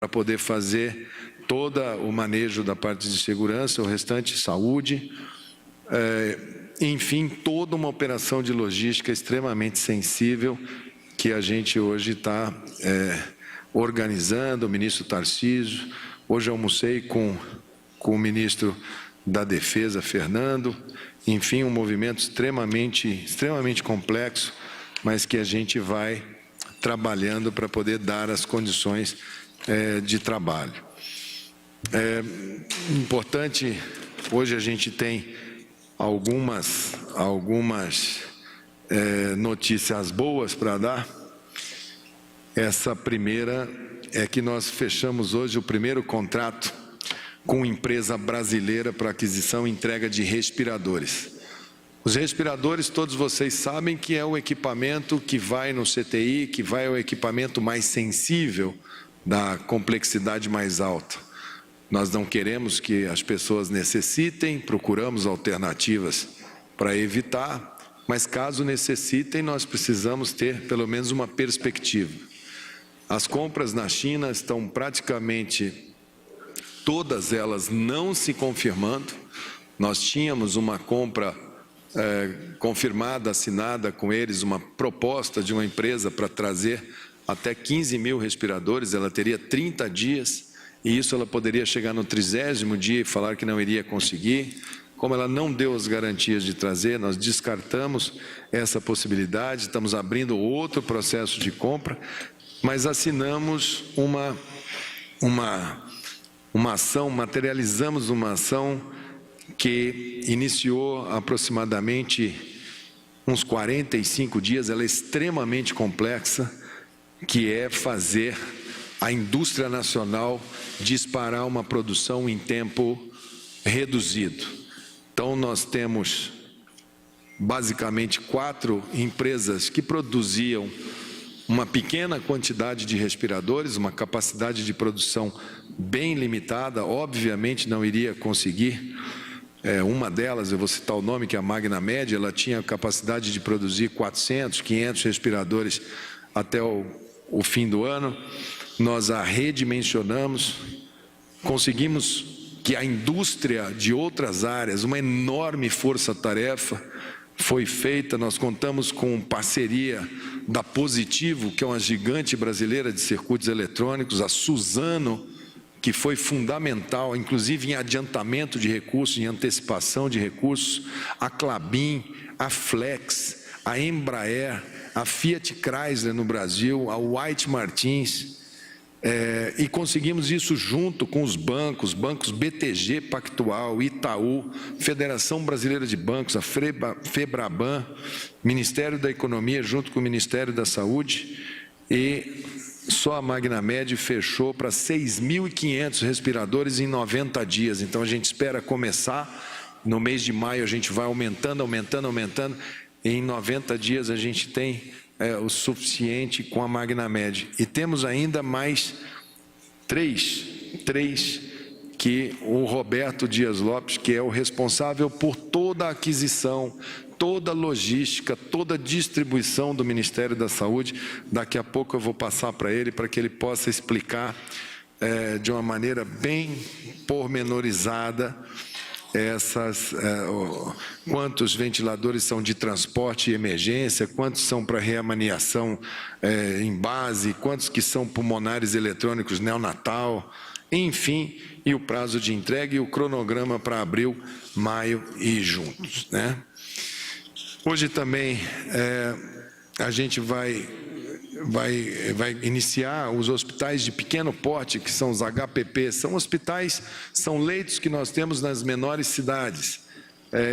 para poder fazer todo o manejo da parte de segurança, o restante saúde, enfim, toda uma operação de logística extremamente sensível que a gente hoje está organizando, o ministro Tarcísio. Hoje eu almocei com o ministro da Defesa, Fernando. Enfim, um movimento extremamente complexo, mas que a gente vai trabalhando para poder dar as condições de trabalho. Importante, hoje a gente tem algumas notícias boas para dar. Essa primeira é que nós fechamos hoje o primeiro contrato com empresa brasileira para aquisição e entrega de respiradores. Os respiradores, todos vocês sabem que é o equipamento que vai no CTI, que vai ao equipamento mais sensível, da complexidade mais alta. Nós não queremos que as pessoas necessitem, procuramos alternativas para evitar, mas caso necessitem, nós precisamos ter pelo menos uma perspectiva. As compras na China estão praticamente todas elas não se confirmando. Nós tínhamos uma compra confirmada, assinada com eles, uma proposta de uma empresa para trazer até 15 mil respiradores. Ela teria 30 dias e isso ela poderia chegar no 30º dia e falar que não iria conseguir. Como ela não deu as garantias de trazer, nós descartamos essa possibilidade, estamos abrindo outro processo de compra, mas assinamos uma ação, materializamos uma ação que iniciou aproximadamente uns 45 dias, ela é extremamente complexa, que é fazer a indústria nacional disparar uma produção em tempo reduzido. Então nós temos basicamente 4 empresas que produziam uma pequena quantidade de respiradores, uma capacidade de produção bem limitada, obviamente não iria conseguir. Uma delas, eu vou citar o nome, que é a Magnamed, ela tinha capacidade de produzir 400, 500 respiradores até o fim do ano. Nós a redimensionamos, conseguimos que a indústria de outras áreas, uma enorme força-tarefa foi feita. Nós contamos com parceria da Positivo, que é uma gigante brasileira de circuitos eletrônicos, a Suzano, que foi fundamental, inclusive em adiantamento de recursos, em antecipação de recursos, a Klabin, a Flex, a Embraer, a Fiat Chrysler no Brasil, a White Martins, e conseguimos isso junto com os bancos BTG Pactual, Itaú, Federação Brasileira de Bancos, a Febraban, Ministério da Economia junto com o Ministério da Saúde, e só a Magnamed fechou para 6.500 respiradores em 90 dias. Então a gente espera começar, no mês de maio a gente vai aumentando, e em 90 dias a gente tem o suficiente com a Magnamed. E temos ainda mais três que o Roberto Dias Lopes, que é o responsável por toda a aquisição, toda a logística, toda a distribuição do Ministério da Saúde. Daqui a pouco eu vou passar para ele possa explicar de uma maneira bem pormenorizada quantos ventiladores são de transporte e emergência, quantos são para reavaliação em base, quantos que são pulmonares eletrônicos neonatal, enfim, e o prazo de entrega e o cronograma para abril, maio e juntos, né? Hoje também a gente vai iniciar os hospitais de pequeno porte, que são os HPP, são hospitais, são leitos que nós temos nas menores cidades.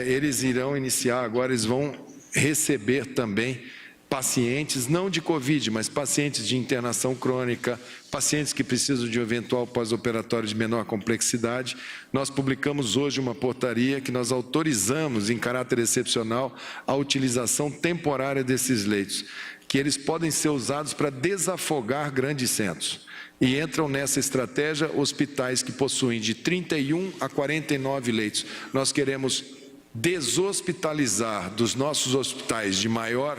Eles irão iniciar agora, eles vão receber também pacientes, não de Covid, mas pacientes de internação crônica, pacientes que precisam de um eventual pós-operatório de menor complexidade. Nós publicamos hoje uma portaria que nós autorizamos, em caráter excepcional, a utilização temporária desses leitos, que eles podem ser usados para desafogar grandes centros. E entram nessa estratégia hospitais que possuem de 31 a 49 leitos. Nós queremos deshospitalizar dos nossos hospitais de maior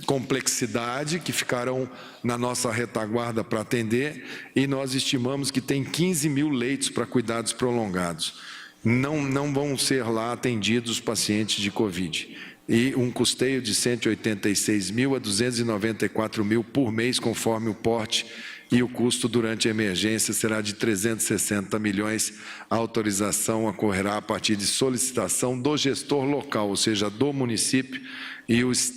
complexidade, que ficarão na nossa retaguarda para atender, e nós estimamos que tem 15 mil leitos para cuidados prolongados. Não vão ser lá atendidos os pacientes de Covid. E um custeio de 186 mil a 294 mil por mês, conforme o porte, e o custo durante a emergência será de 360 milhões. A autorização ocorrerá a partir de solicitação do gestor local, ou seja, do município, e os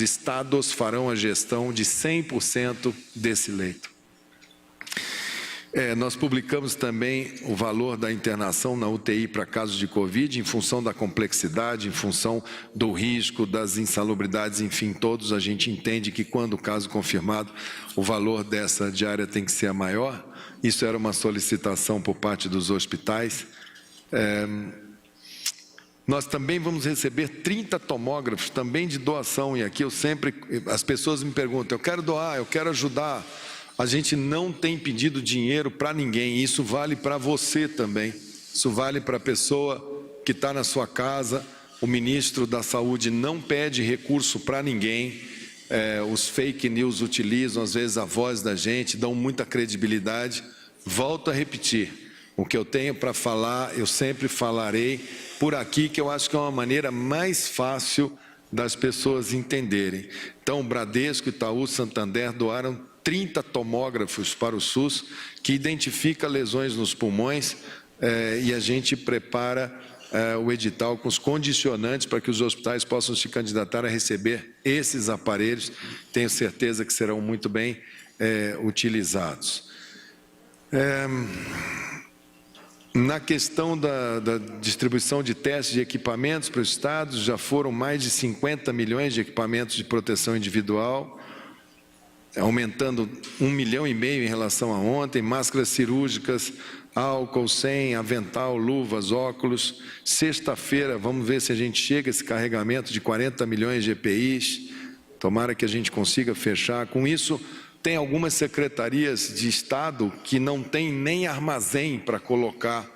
estados farão a gestão de 100% desse leito. Nós publicamos também o valor da internação na UTI para casos de Covid, em função da complexidade, em função do risco, das insalubridades, enfim, todos a gente entende que quando o caso confirmado, o valor dessa diária tem que ser a maior. Isso era uma solicitação por parte dos hospitais. Nós também vamos receber 30 tomógrafos, também de doação, e aqui as pessoas me perguntam, eu quero doar, eu quero ajudar. A gente não tem pedido dinheiro para ninguém, isso vale para você também, isso vale para a pessoa que está na sua casa. O ministro da Saúde não pede recurso para ninguém, os fake news utilizam às vezes a voz da gente, dão muita credibilidade. Volto a repetir, o que eu tenho para falar, eu sempre falarei por aqui, que eu acho que é uma maneira mais fácil das pessoas entenderem. Então, Bradesco, Itaú, Santander doaram 30 tomógrafos para o SUS, que identifica lesões nos pulmões, e a gente prepara o edital com os condicionantes para que os hospitais possam se candidatar a receber esses aparelhos. Tenho certeza que serão muito bem utilizados. Na questão da distribuição de testes de equipamentos para os estados, já foram mais de 50 milhões de equipamentos de proteção individual, aumentando 1,5 milhão em relação a ontem, máscaras cirúrgicas, álcool 100, avental, luvas, óculos. Sexta-feira, vamos ver se a gente chega a esse carregamento de 40 milhões de EPIs, tomara que a gente consiga fechar. Com isso, tem algumas secretarias de Estado que não tem nem armazém para colocar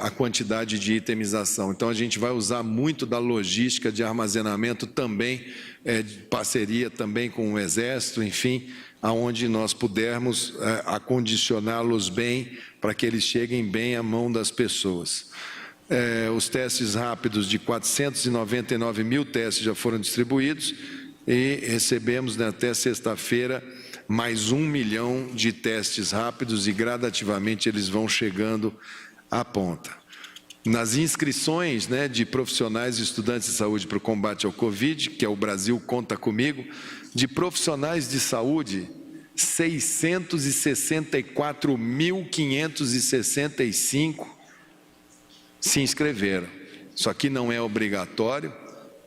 a quantidade de itemização. Então, a gente vai usar muito da logística de armazenamento também, de parceria também com o Exército, enfim, aonde nós pudermos acondicioná-los bem para que eles cheguem bem à mão das pessoas. Os testes rápidos de 499 mil testes já foram distribuídos e recebemos, até sexta-feira, mais 1 milhão de testes rápidos e gradativamente eles vão chegando à ponta. Nas inscrições de profissionais e estudantes de saúde para o combate ao Covid, que é o Brasil Conta Comigo, de profissionais de saúde, 664.565 se inscreveram. Isso aqui não é obrigatório,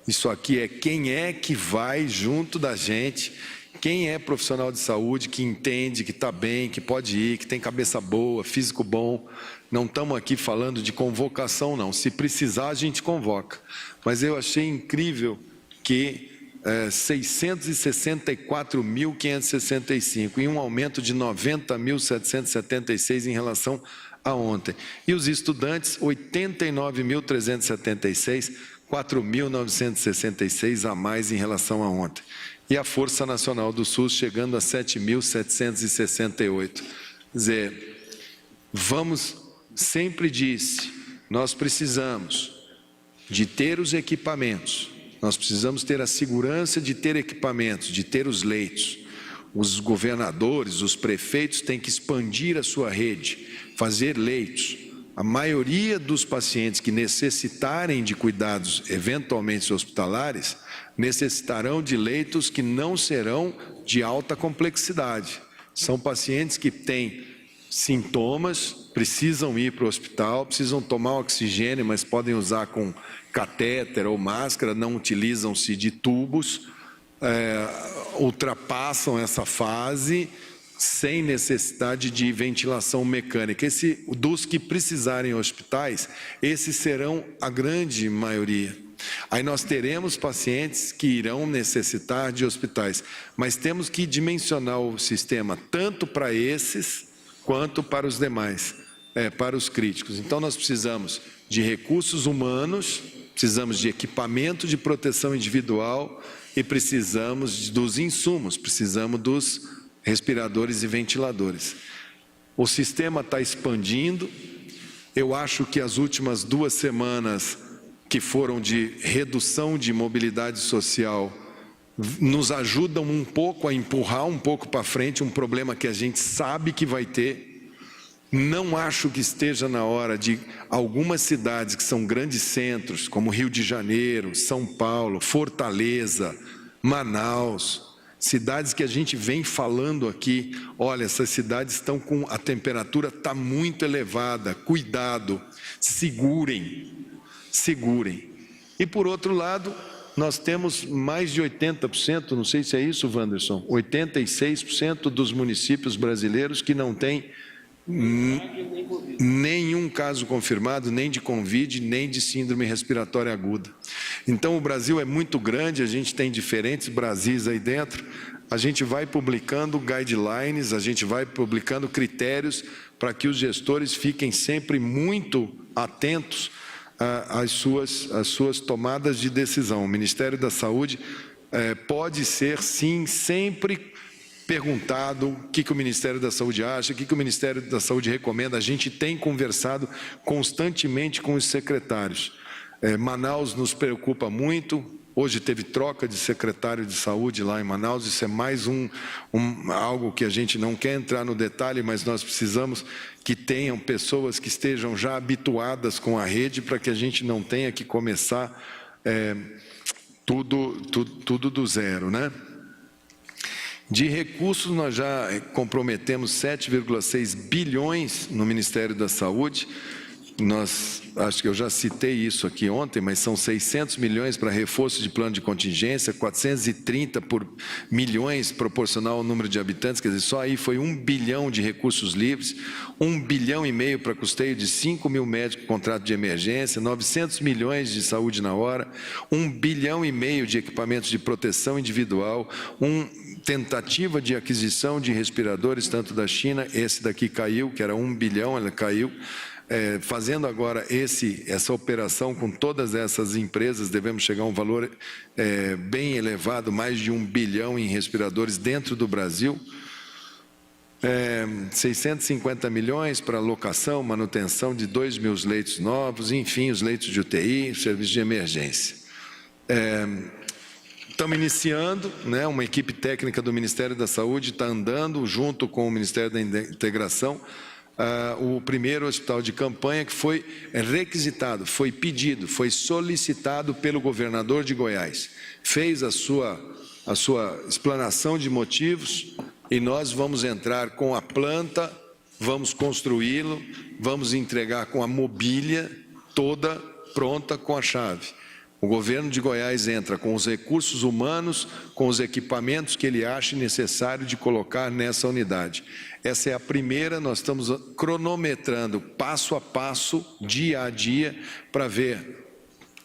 isso aqui é quem é que vai junto da gente, quem é profissional de saúde, que entende, que está bem, que pode ir, que tem cabeça boa, físico bom. Não estamos aqui falando de convocação, não. Se precisar, a gente convoca. Mas eu achei incrível que 664.565, e um aumento de 90.776 em relação a ontem. E os estudantes, 89.376, 4.966 a mais em relação a ontem. E a Força Nacional do SUS chegando a 7.768. Quer dizer, sempre disse, nós precisamos de ter os equipamentos, nós precisamos ter a segurança de ter equipamentos, de ter os leitos. Os governadores, os prefeitos têm que expandir a sua rede, fazer leitos. A maioria dos pacientes que necessitarem de cuidados eventualmente hospitalares, necessitarão de leitos que não serão de alta complexidade. São pacientes que têm sintomas, precisam ir para o hospital, precisam tomar oxigênio, mas podem usar com catéter ou máscara, não utilizam-se de tubos, ultrapassam essa fase sem necessidade de ventilação mecânica. Dos que precisarem hospitais, esses serão a grande maioria. Aí nós teremos pacientes que irão necessitar de hospitais, mas temos que dimensionar o sistema tanto para esses quanto para os demais, para os críticos. Então nós precisamos de recursos humanos, precisamos de equipamento de proteção individual e precisamos dos insumos, precisamos dos respiradores e ventiladores. O sistema está expandindo. Eu acho que as últimas 2 semanas que foram de redução de mobilidade social nos ajudam um pouco a empurrar um pouco para frente um problema que a gente sabe que vai ter. Não acho que esteja na hora de algumas cidades que são grandes centros, como Rio de Janeiro, São Paulo, Fortaleza, Manaus, cidades que a gente vem falando aqui, olha, essas cidades estão com a temperatura está muito elevada, cuidado, segurem. E por outro lado, nós temos mais de 80%, não sei se é isso, Wanderson, 86% dos municípios brasileiros que não têm nenhum caso confirmado, nem de Covid, nem de síndrome respiratória aguda. Então, o Brasil é muito grande, a gente tem diferentes Brasis aí dentro, a gente vai publicando guidelines, a gente vai publicando critérios para que os gestores fiquem sempre muito atentos às suas tomadas de decisão. O Ministério da Saúde pode ser, sim, sempre perguntado o que o Ministério da Saúde acha, o que o Ministério da Saúde recomenda. A gente tem conversado constantemente com os secretários. Manaus nos preocupa muito. Hoje teve troca de secretário de saúde lá em Manaus. Isso é mais algo que a gente não quer entrar no detalhe, mas nós precisamos que tenham pessoas que estejam já habituadas com a rede para que a gente não tenha que começar tudo do zero, né? De recursos, nós já comprometemos 7,6 bilhões no Ministério da Saúde. Acho que eu já citei isso aqui ontem, mas são 600 milhões para reforço de plano de contingência, 430 milhões proporcional ao número de habitantes, quer dizer, só aí foi 1 bilhão de recursos livres, 1,5 bilhão para custeio de 5 mil médicos com contrato de emergência, 900 milhões de saúde na hora, 1,5 bilhão de equipamentos de proteção individual, tentativa de aquisição de respiradores, tanto da China, esse daqui caiu, que era 1 bilhão, ela caiu. Fazendo agora essa operação com todas essas empresas, devemos chegar a um valor bem elevado, mais de 1 bilhão em respiradores dentro do Brasil. 650 milhões para locação, manutenção de 2 mil leitos novos, enfim, os leitos de UTI, serviço de emergência. Estamos iniciando, né, uma equipe técnica do Ministério da Saúde está andando junto com o Ministério da Integração, o primeiro hospital de campanha que foi requisitado, foi pedido, foi solicitado pelo governador de Goiás. Fez a sua explanação de motivos e nós vamos entrar com a planta, vamos construí-lo, vamos entregar com a mobília toda pronta com a chave. O governo de Goiás entra com os recursos humanos, com os equipamentos que ele acha necessário de colocar nessa unidade. Essa é a primeira, nós estamos cronometrando passo a passo, dia a dia, para ver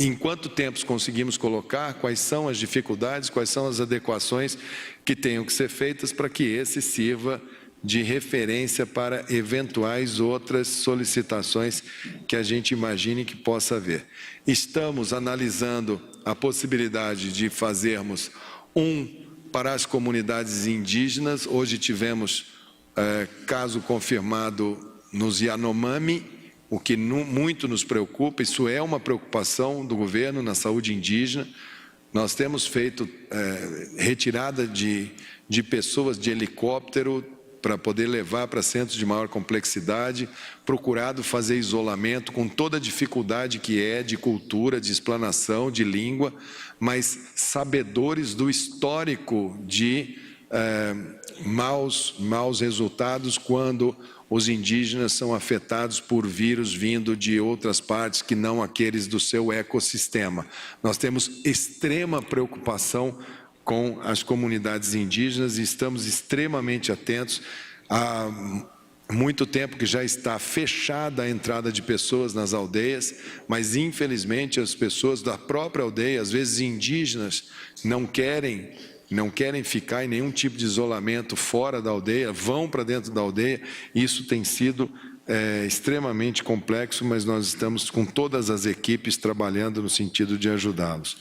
em quanto tempo conseguimos colocar, quais são as dificuldades, quais são as adequações que tenham que ser feitas para que esse sirva de referência para eventuais outras solicitações que a gente imagine que possa haver. Estamos analisando a possibilidade de fazermos para as comunidades indígenas. Hoje tivemos caso confirmado nos Yanomami, o que muito nos preocupa. Isso é uma preocupação do governo na saúde indígena. Nós temos feito retirada de pessoas de helicóptero para poder levar para centros de maior complexidade, procurado fazer isolamento com toda a dificuldade que é de cultura, de explanação, de língua, mas sabedores do histórico de maus resultados quando os indígenas são afetados por vírus vindo de outras partes que não aqueles do seu ecossistema. Nós temos extrema preocupação com as comunidades indígenas e estamos extremamente atentos. Há muito tempo que já está fechada a entrada de pessoas nas aldeias, mas infelizmente as pessoas da própria aldeia, às vezes indígenas, não querem ficar em nenhum tipo de isolamento fora da aldeia, vão para dentro da aldeia. Isso tem sido extremamente complexo, mas nós estamos com todas as equipes trabalhando no sentido de ajudá-los.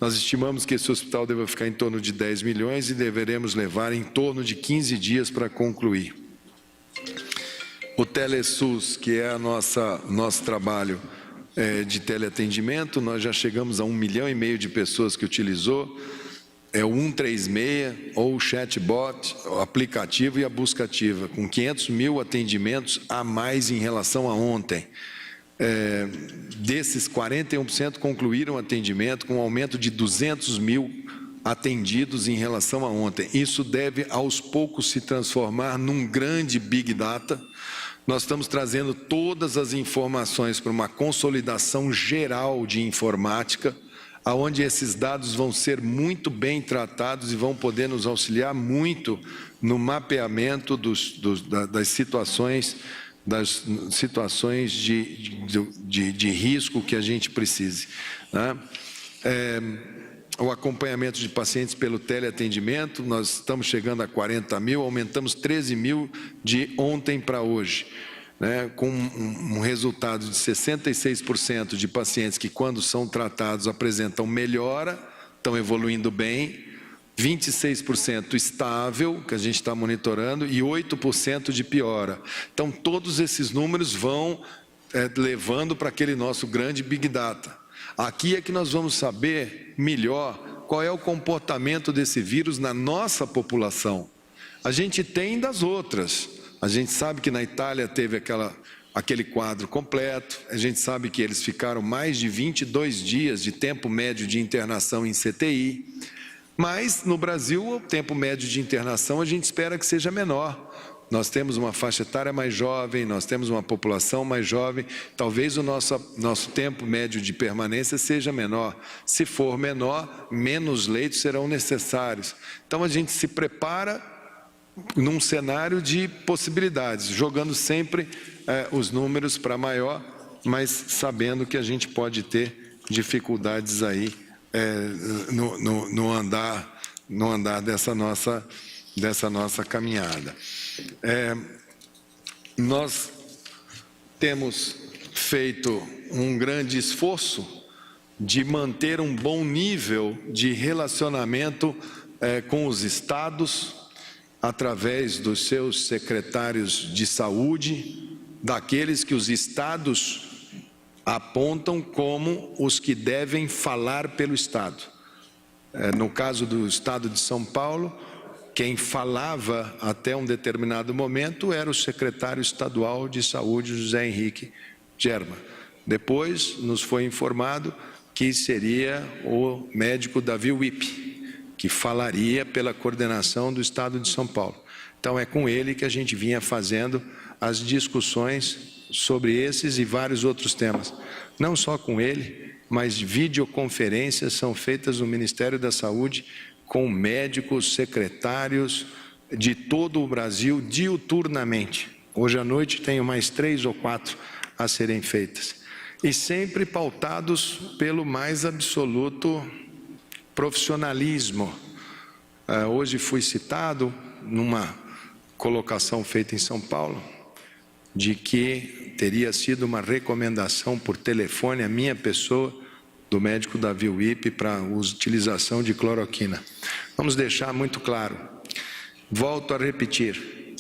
Nós estimamos que esse hospital deva ficar em torno de 10 milhões e deveremos levar em torno de 15 dias para concluir. O TeleSUS, que é nosso trabalho de teleatendimento, nós já chegamos a 1,5 milhão de pessoas que utilizou, é o 136, ou o chatbot, o aplicativo e a busca ativa, com 500 mil atendimentos a mais em relação a ontem. Desses, 41% concluíram atendimento, com um aumento de 200 mil atendidos em relação a ontem. Isso deve, aos poucos, se transformar num grande Big Data. Nós estamos trazendo todas as informações para uma consolidação geral de informática, onde esses dados vão ser muito bem tratados e vão poder nos auxiliar muito no mapeamento das situações de risco que a gente precise, né? O acompanhamento de pacientes pelo teleatendimento, nós estamos chegando a 40 mil, aumentamos 13 mil de ontem para hoje, né, com um resultado de 66% de pacientes que, quando são tratados, apresentam melhora, estão evoluindo bem, 26% estável, que a gente está monitorando, e 8% de piora. Então, todos esses números vão levando para aquele nosso grande Big Data. Aqui é que nós vamos saber melhor qual é o comportamento desse vírus na nossa população. A gente tem das outras. A gente sabe que na Itália teve aquele quadro completo, a gente sabe que eles ficaram mais de 22 dias de tempo médio de internação em CTI, mas no Brasil o tempo médio de internação a gente espera que seja menor. Nós temos uma faixa etária mais jovem, nós temos uma população mais jovem, talvez o nosso tempo médio de permanência seja menor. Se for menor, menos leitos serão necessários. Então a gente se prepara num cenário de possibilidades, jogando sempre os números para maior, mas sabendo que a gente pode ter dificuldades aí no andar dessa nossa caminhada. Nós temos feito um grande esforço de manter um bom nível de relacionamento com os estados, através dos seus secretários de saúde, daqueles que os estados apontam como os que devem falar pelo estado. No caso do estado de São Paulo, quem falava até um determinado momento era o secretário estadual de saúde, José Henrique Germa. Depois nos foi informado que seria o médico Davi Wippe, que falaria pela coordenação do estado de São Paulo. Então é com ele que a gente vinha fazendo as discussões sobre esses e vários outros temas. Não só com ele, mas videoconferências são feitas no Ministério da Saúde com médicos, secretários de todo o Brasil diuturnamente. Hoje à noite tenho mais 3 ou 4 a serem feitas. E sempre pautados pelo mais absoluto profissionalismo. Hoje fui citado numa colocação feita em São Paulo, de que teria sido uma recomendação por telefone à minha pessoa, do médico Davi Wippe, para a utilização de cloroquina. Vamos deixar muito claro, volto a repetir,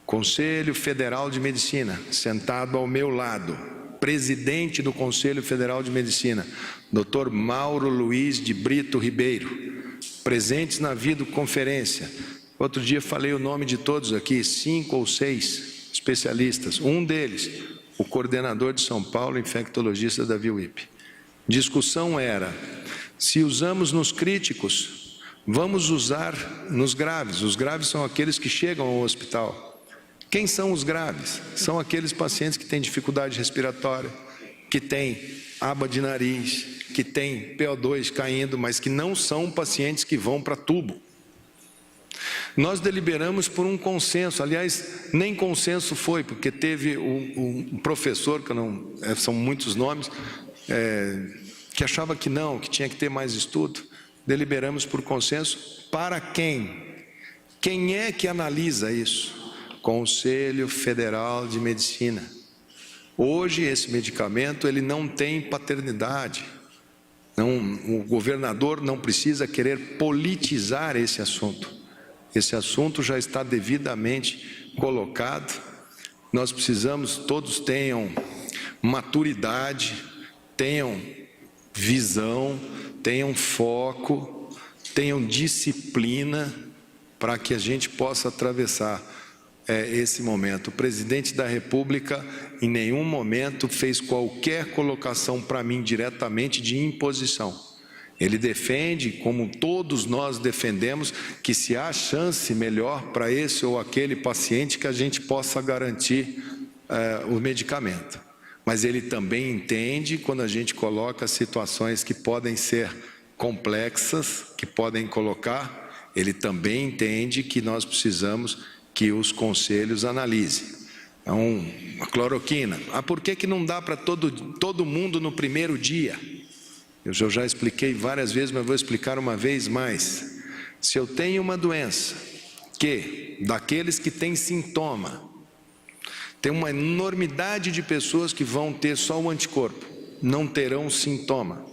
Conselho Federal de Medicina, sentado ao meu lado, presidente do Conselho Federal de Medicina, Dr. Mauro Luiz de Brito Ribeiro, presentes na videoconferência. Outro dia falei o nome de todos aqui, 5 ou 6 especialistas, um deles, o coordenador de São Paulo, infectologista Davi Wippe. Discussão era, se usamos nos críticos, vamos usar nos graves. Os graves são aqueles que chegam ao hospital. Quem são os graves? São aqueles pacientes que têm dificuldade respiratória, que têm aba de nariz, que têm PO2 caindo, mas que não são pacientes que vão para tubo. Nós deliberamos por um consenso, aliás, nem consenso foi, porque teve um professor, que não são muitos nomes, que achava que não, que tinha que ter mais estudo. Deliberamos por consenso. Para quem? Quem é que analisa isso? Conselho Federal de Medicina. Hoje esse medicamento ele não tem paternidade. O governador não precisa querer politizar esse assunto. Esse assunto já está devidamente colocado. Nós precisamos, todos tenham maturidade, tenham visão, tenham foco, tenham disciplina para que a gente possa atravessar esse momento. O presidente da República em nenhum momento fez qualquer colocação para mim diretamente de imposição. Ele defende, como todos nós defendemos, que se há chance melhor para esse ou aquele paciente, que a gente possa garantir o medicamento. Mas ele também entende quando a gente coloca situações que podem ser complexas, que podem colocar, ele também entende que nós precisamos que os conselhos analisem. Então, a cloroquina. Por que não dá para todo mundo no primeiro dia? Eu já expliquei várias vezes, mas vou explicar uma vez mais. Se eu tenho uma doença que, daqueles que têm sintoma, tem uma enormidade de pessoas que vão ter só o anticorpo, não terão sintoma.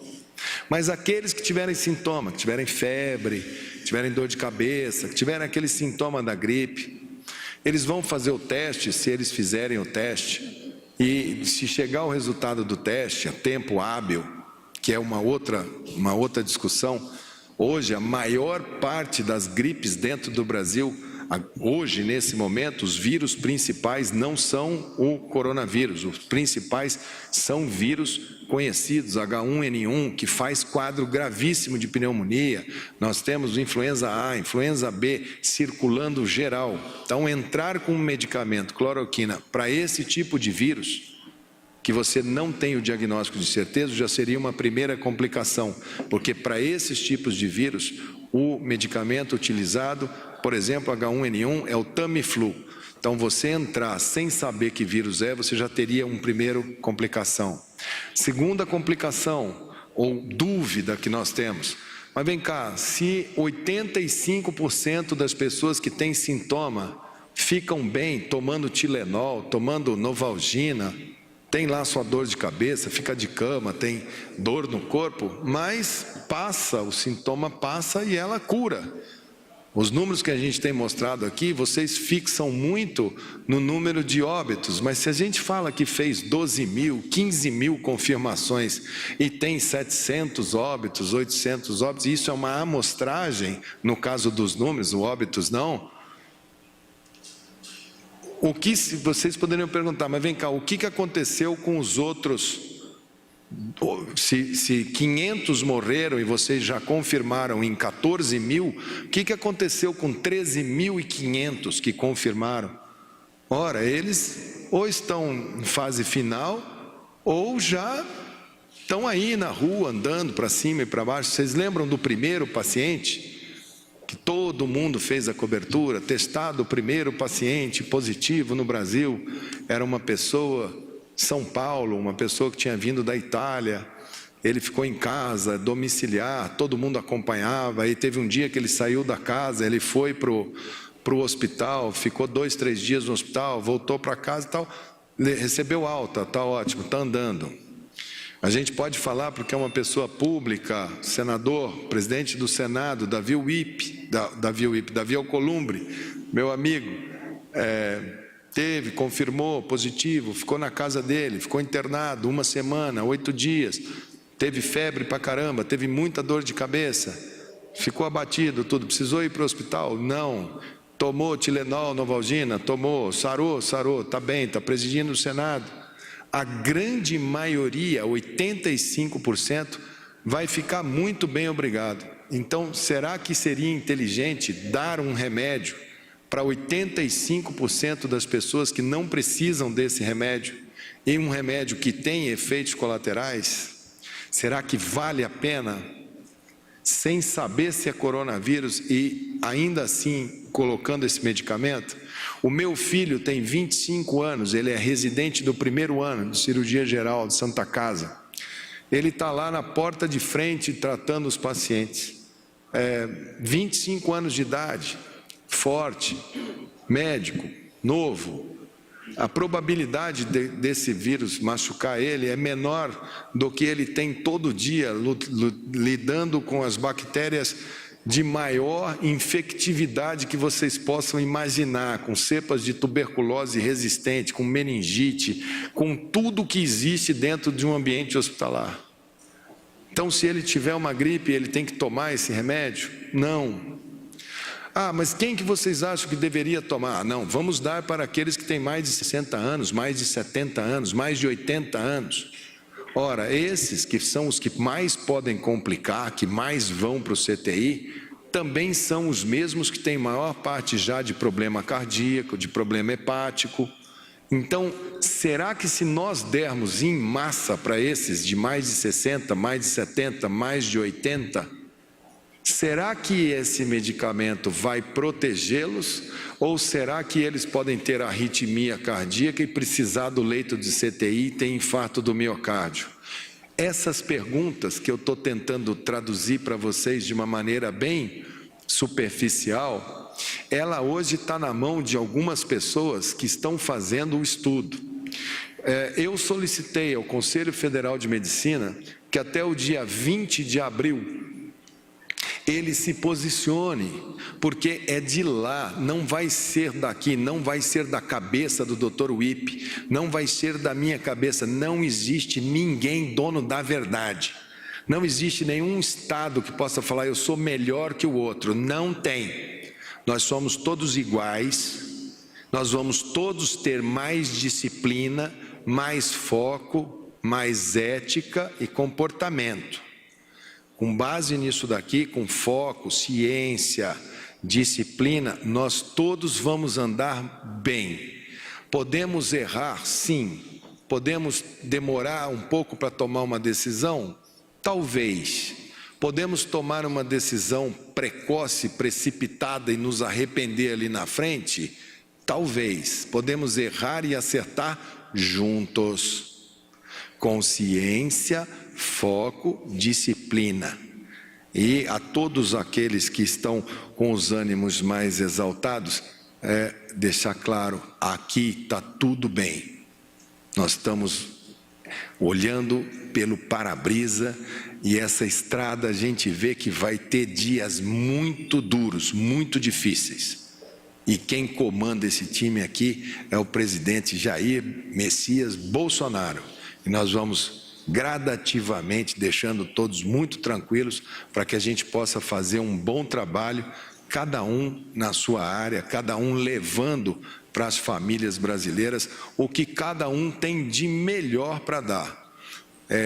Mas aqueles que tiverem sintoma, que tiverem febre, que tiverem dor de cabeça, que tiverem aquele sintoma da gripe, eles vão fazer o teste, se eles fizerem o teste, e se chegar o resultado do teste a tempo hábil, que é uma outra discussão. Hoje, a maior parte das gripes dentro do Brasil, hoje, nesse momento, os vírus principais não são o coronavírus, os principais são vírus conhecidos, H1N1, que faz quadro gravíssimo de pneumonia. Nós temos influenza A, influenza B circulando geral. Então, entrar com um medicamento, cloroquina, para esse tipo de vírus, que você não tem o diagnóstico de certeza, já seria uma primeira complicação, porque para esses tipos de vírus, o medicamento utilizado, por exemplo, H1N1, é o Tamiflu. Então, você entrar sem saber que vírus é, você já teria uma primeira complicação. Segunda complicação, ou dúvida que nós temos, mas vem cá, se 85% das pessoas que têm sintoma ficam bem tomando Tilenol, tomando Novalgina, tem lá sua dor de cabeça, fica de cama, tem dor no corpo, mas passa, o sintoma passa e ela cura. Os números que a gente tem mostrado aqui, vocês fixam muito no número de óbitos, mas se a gente fala que fez 12 mil, 15 mil confirmações e tem 700 óbitos, 800 óbitos, isso é uma amostragem, no caso dos números, o óbitos não. O que vocês poderiam perguntar, mas vem cá, o que aconteceu com os outros? Se 500 morreram e vocês já confirmaram em 14 mil, o que aconteceu com 13.500 que confirmaram? Ora, eles ou estão em fase final ou já estão aí na rua andando para cima e para baixo. Vocês lembram do primeiro paciente? Que todo mundo fez a cobertura, testado o primeiro paciente positivo no Brasil, era uma pessoa, São Paulo, uma pessoa que tinha vindo da Itália, ele ficou em casa, domiciliar, todo mundo acompanhava, aí teve um dia que ele saiu da casa, ele foi para o hospital, ficou 2, 3 dias no hospital, voltou para casa e tal, recebeu alta, está ótimo, está andando. A gente pode falar porque é uma pessoa pública, senador, presidente do Senado, Davi Alcolumbre, meu amigo, confirmou positivo, ficou na casa dele, ficou internado 1 semana, 8 dias, teve febre pra caramba, teve muita dor de cabeça, ficou abatido, tudo, precisou ir para o hospital? Não. Tomou Tilenol, Novalgina? Tomou, sarou, está bem, está presidindo o Senado. A grande maioria, 85%, vai ficar muito bem, obrigado. Então, será que seria inteligente dar um remédio para 85% das pessoas que não precisam desse remédio, e um remédio que tem efeitos colaterais? Será que vale a pena, sem saber se é coronavírus e ainda assim colocando esse medicamento? O meu filho tem 25 anos, ele é residente do 1º ano de cirurgia geral de Santa Casa. Ele está lá na porta de frente tratando os pacientes. 25 anos de idade, forte, médico, novo. A probabilidade desse vírus machucar ele é menor do que ele tem todo dia lidando com as bactérias de maior infectividade que vocês possam imaginar, com cepas de tuberculose resistente, com meningite, com tudo que existe dentro de um ambiente hospitalar. Então, se ele tiver uma gripe, ele tem que tomar esse remédio? Não. Ah, mas quem que vocês acham que deveria tomar? Não, vamos dar para aqueles que têm mais de 60 anos, mais de 70 anos, mais de 80 anos. Ora, esses que são os que mais podem complicar, que mais vão para o CTI, também são os mesmos que têm maior parte já de problema cardíaco, de problema hepático. Então, será que se nós dermos em massa para esses de mais de 60, mais de 70, mais de 80, será que esse medicamento vai protegê-los ou será que eles podem ter arritmia cardíaca e precisar do leito de CTI e ter infarto do miocárdio? Essas perguntas que eu estou tentando traduzir para vocês de uma maneira bem superficial, ela hoje está na mão de algumas pessoas que estão fazendo o estudo. Eu solicitei ao Conselho Federal de Medicina que até o dia 20 de abril ele se posicione, porque é de lá, não vai ser daqui, não vai ser da cabeça do Dr. Wippe, não vai ser da minha cabeça, não existe ninguém dono da verdade, não existe nenhum Estado que possa falar eu sou melhor que o outro, não tem, nós somos todos iguais, nós vamos todos ter mais disciplina, mais foco, mais ética e comportamento. Com base nisso daqui, com foco, ciência, disciplina, nós todos vamos andar bem. Podemos errar, sim. Podemos demorar um pouco para tomar uma decisão? Talvez. Podemos tomar uma decisão precoce, precipitada e nos arrepender ali na frente? Talvez. Podemos errar e acertar juntos. Com ciência, foco, disciplina. E a todos aqueles que estão com os ânimos mais exaltados, deixar claro, aqui está tudo bem. Nós estamos olhando pelo para-brisa e essa estrada a gente vê que vai ter dias muito duros, muito difíceis. E quem comanda esse time aqui é o presidente Jair Messias Bolsonaro. E nós vamos gradativamente deixando todos muito tranquilos para que a gente possa fazer um bom trabalho, cada um na sua área, cada um levando para as famílias brasileiras o que cada um tem de melhor para dar.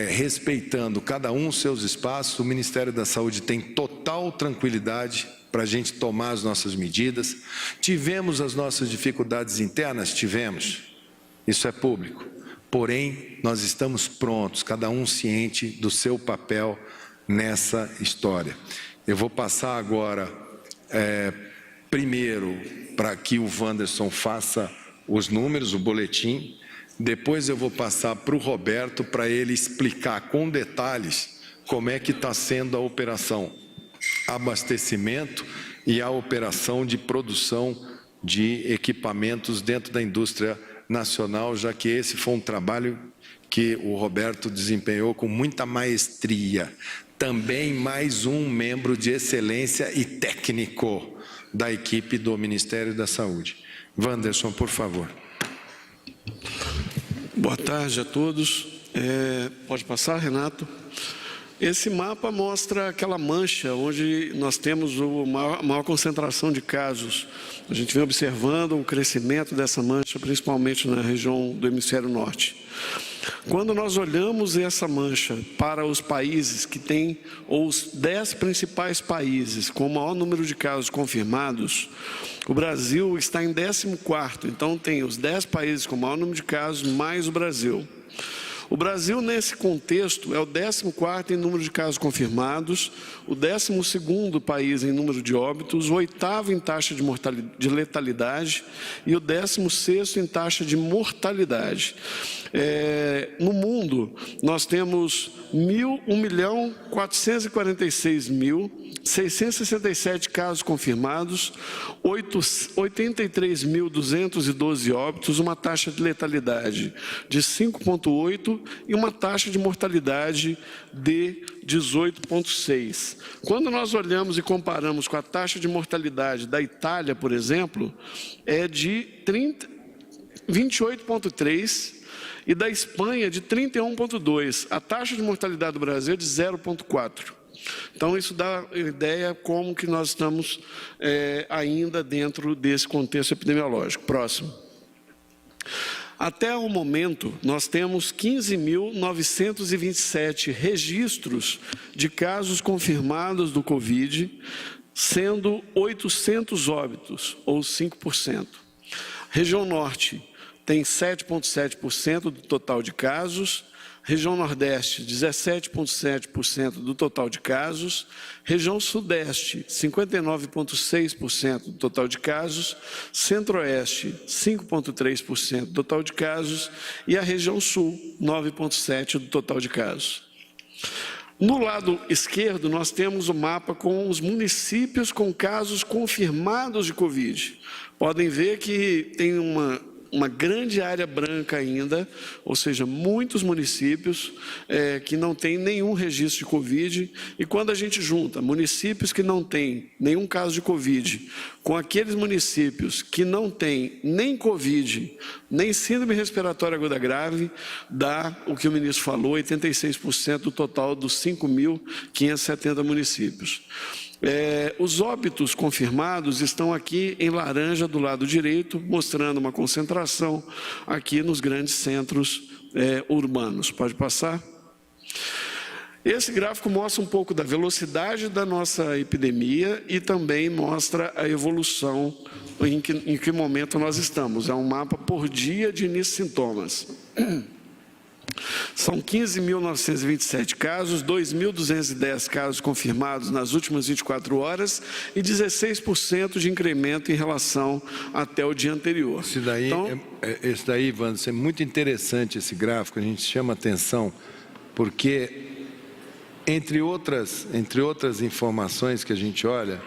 Respeitando cada um os seus espaços, o Ministério da Saúde tem total tranquilidade para a gente tomar as nossas medidas. Tivemos as nossas dificuldades internas? Tivemos. Isso é público. Porém, nós estamos prontos, cada um ciente do seu papel nessa história. Eu vou passar agora, primeiro, para que o Wanderson faça os números, o boletim. Depois eu vou passar para o Roberto, para ele explicar com detalhes como é que está sendo a operação abastecimento e a operação de produção de equipamentos dentro da indústria nacional, já que esse foi um trabalho que o Roberto desempenhou com muita maestria. Também mais um membro de excelência e técnico da equipe do Ministério da Saúde. Wanderson, por favor. Boa tarde a todos. Pode passar, Renato? Esse mapa mostra aquela mancha onde nós temos a maior concentração de casos. A gente vem observando o crescimento dessa mancha, principalmente na região do hemisfério norte. Quando nós olhamos essa mancha para os países que têm, ou os 10 principais países com o maior número de casos confirmados, o Brasil está em 14º, então tem os 10 países com o maior número de casos, mais o Brasil. O Brasil, nesse contexto, é o 14º em número de casos confirmados, o 12º país em número de óbitos, o 8º em taxa de letalidade e o 16º em taxa de mortalidade. No mundo, nós temos 1.446.667 casos confirmados, 83.212 óbitos, uma taxa de letalidade de 5,8 e uma taxa de mortalidade de 18,6. Quando nós olhamos e comparamos com a taxa de mortalidade da Itália, por exemplo, é de 28,3 e da Espanha de 31,2. A taxa de mortalidade do Brasil é de 0,4. Então, isso dá ideia como que nós estamos ainda dentro desse contexto epidemiológico. Próximo. Até o momento, nós temos 15.927 registros de casos confirmados do Covid, sendo 800 óbitos, ou 5%. Região Norte tem 7,7% do total de casos, região Nordeste, 17,7% do total de casos, região Sudeste, 59,6% do total de casos, Centro-Oeste, 5,3% do total de casos e a região Sul, 9,7% do total de casos. No lado esquerdo, nós temos o mapa com os municípios com casos confirmados de Covid. Podem ver que tem uma grande área branca ainda, ou seja, muitos municípios que não têm nenhum registro de Covid, e quando a gente junta municípios que não têm nenhum caso de Covid, com aqueles municípios que não têm nem Covid, nem síndrome respiratória aguda grave, dá o que o ministro falou, 86% do total dos 5.570 municípios. Os óbitos confirmados estão aqui em laranja do lado direito, mostrando uma concentração aqui nos grandes centros urbanos. Pode passar? Esse gráfico mostra um pouco da velocidade da nossa epidemia e também mostra a evolução em que momento nós estamos. É um mapa por dia de início de sintomas. São 15.927 casos, 2.210 casos confirmados nas últimas 24 horas e 16% de incremento em relação até o dia anterior. Esse daí, Ivan, é muito interessante esse gráfico, a gente chama atenção, porque, entre outras informações que a gente olha,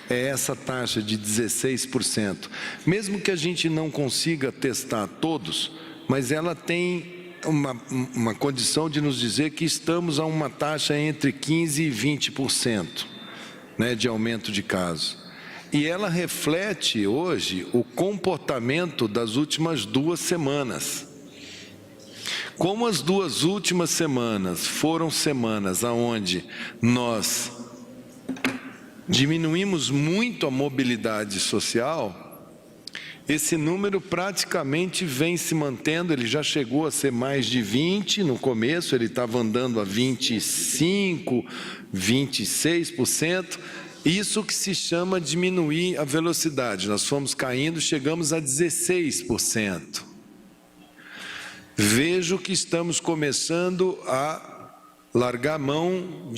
é essa taxa de 16%. Mesmo que a gente não consiga testar todos, mas ela tem uma condição de nos dizer que estamos a uma taxa entre 15% e 20%, né, de aumento de casos. E ela reflete hoje o comportamento das últimas 2 semanas. Como as 2 últimas semanas foram semanas onde nós diminuímos muito a mobilidade social, esse número praticamente vem se mantendo. Ele já chegou a ser mais de 20, no começo ele estava andando a 25%, 26%, isso que se chama diminuir a velocidade. Nós fomos caindo, chegamos a 16%. Vejo que estamos começando a largar a mão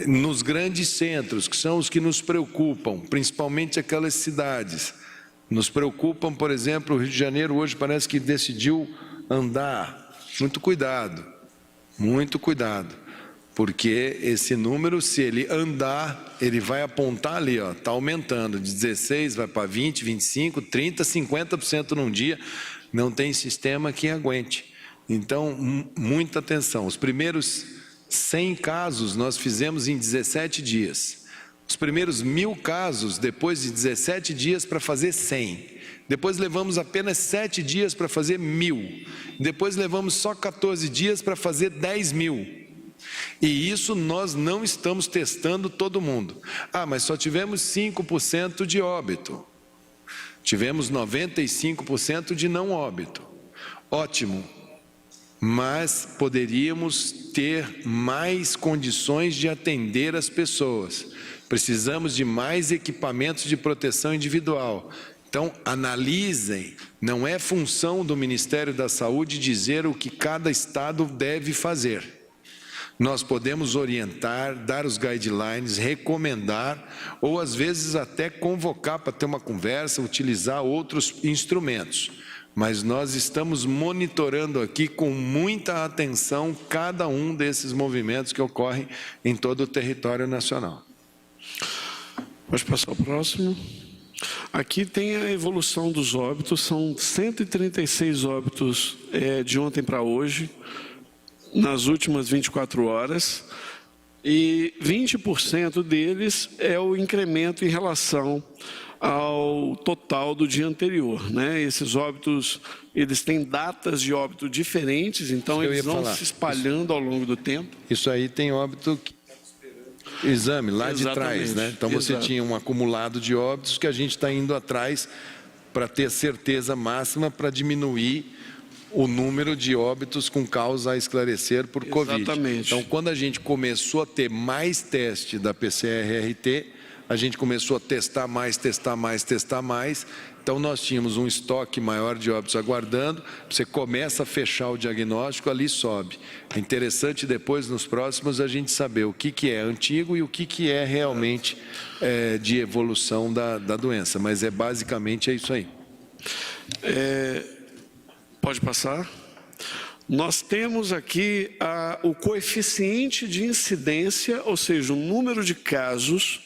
nos grandes centros, que são os que nos preocupam, principalmente aquelas cidades. Nos preocupam, por exemplo, o Rio de Janeiro hoje parece que decidiu andar. Muito cuidado, porque esse número, se ele andar, ele vai apontar ali, está aumentando, de 16 vai para 20, 25, 30, 50% num dia, não tem sistema que aguente. Então, muita atenção. Os primeiros 100 casos nós fizemos em 17 dias. Os primeiros 1.000 casos, depois de 17 dias para fazer 100. Depois levamos apenas 7 dias para fazer 1.000. Depois levamos só 14 dias para fazer 10.000. E isso nós não estamos testando todo mundo. Mas só tivemos 5% de óbito. Tivemos 95% de não óbito. Ótimo. Mas poderíamos ter mais condições de atender as pessoas. Precisamos de mais equipamentos de proteção individual. Então, analisem, não é função do Ministério da Saúde dizer o que cada estado deve fazer. Nós podemos orientar, dar os guidelines, recomendar, ou às vezes até convocar para ter uma conversa, utilizar outros instrumentos. Mas nós estamos monitorando aqui com muita atenção cada um desses movimentos que ocorrem em todo o território nacional. Pode passar o próximo. Aqui tem a evolução dos óbitos, são 136 óbitos de ontem para hoje, nas últimas 24 horas, e 20% deles é o incremento em relação ao total do dia anterior, né? Esses óbitos, eles têm datas de óbito diferentes, então eles vão se espalhando ao longo do tempo. Isso aí tem óbito exame lá de trás, né? Então você tinha um acumulado de óbitos que a gente está indo atrás para ter certeza máxima para diminuir o número de óbitos com causa a esclarecer por Covid. Exatamente. Então, quando a gente começou a ter mais teste da PCR-RT, a gente começou a testar mais. Então, nós tínhamos um estoque maior de óbitos aguardando. Você começa a fechar o diagnóstico, ali sobe. É interessante depois, nos próximos, a gente saber o que é antigo e o que é realmente de evolução da doença. Mas basicamente é isso aí. Pode passar. Nós temos aqui o coeficiente de incidência, ou seja, o número de casos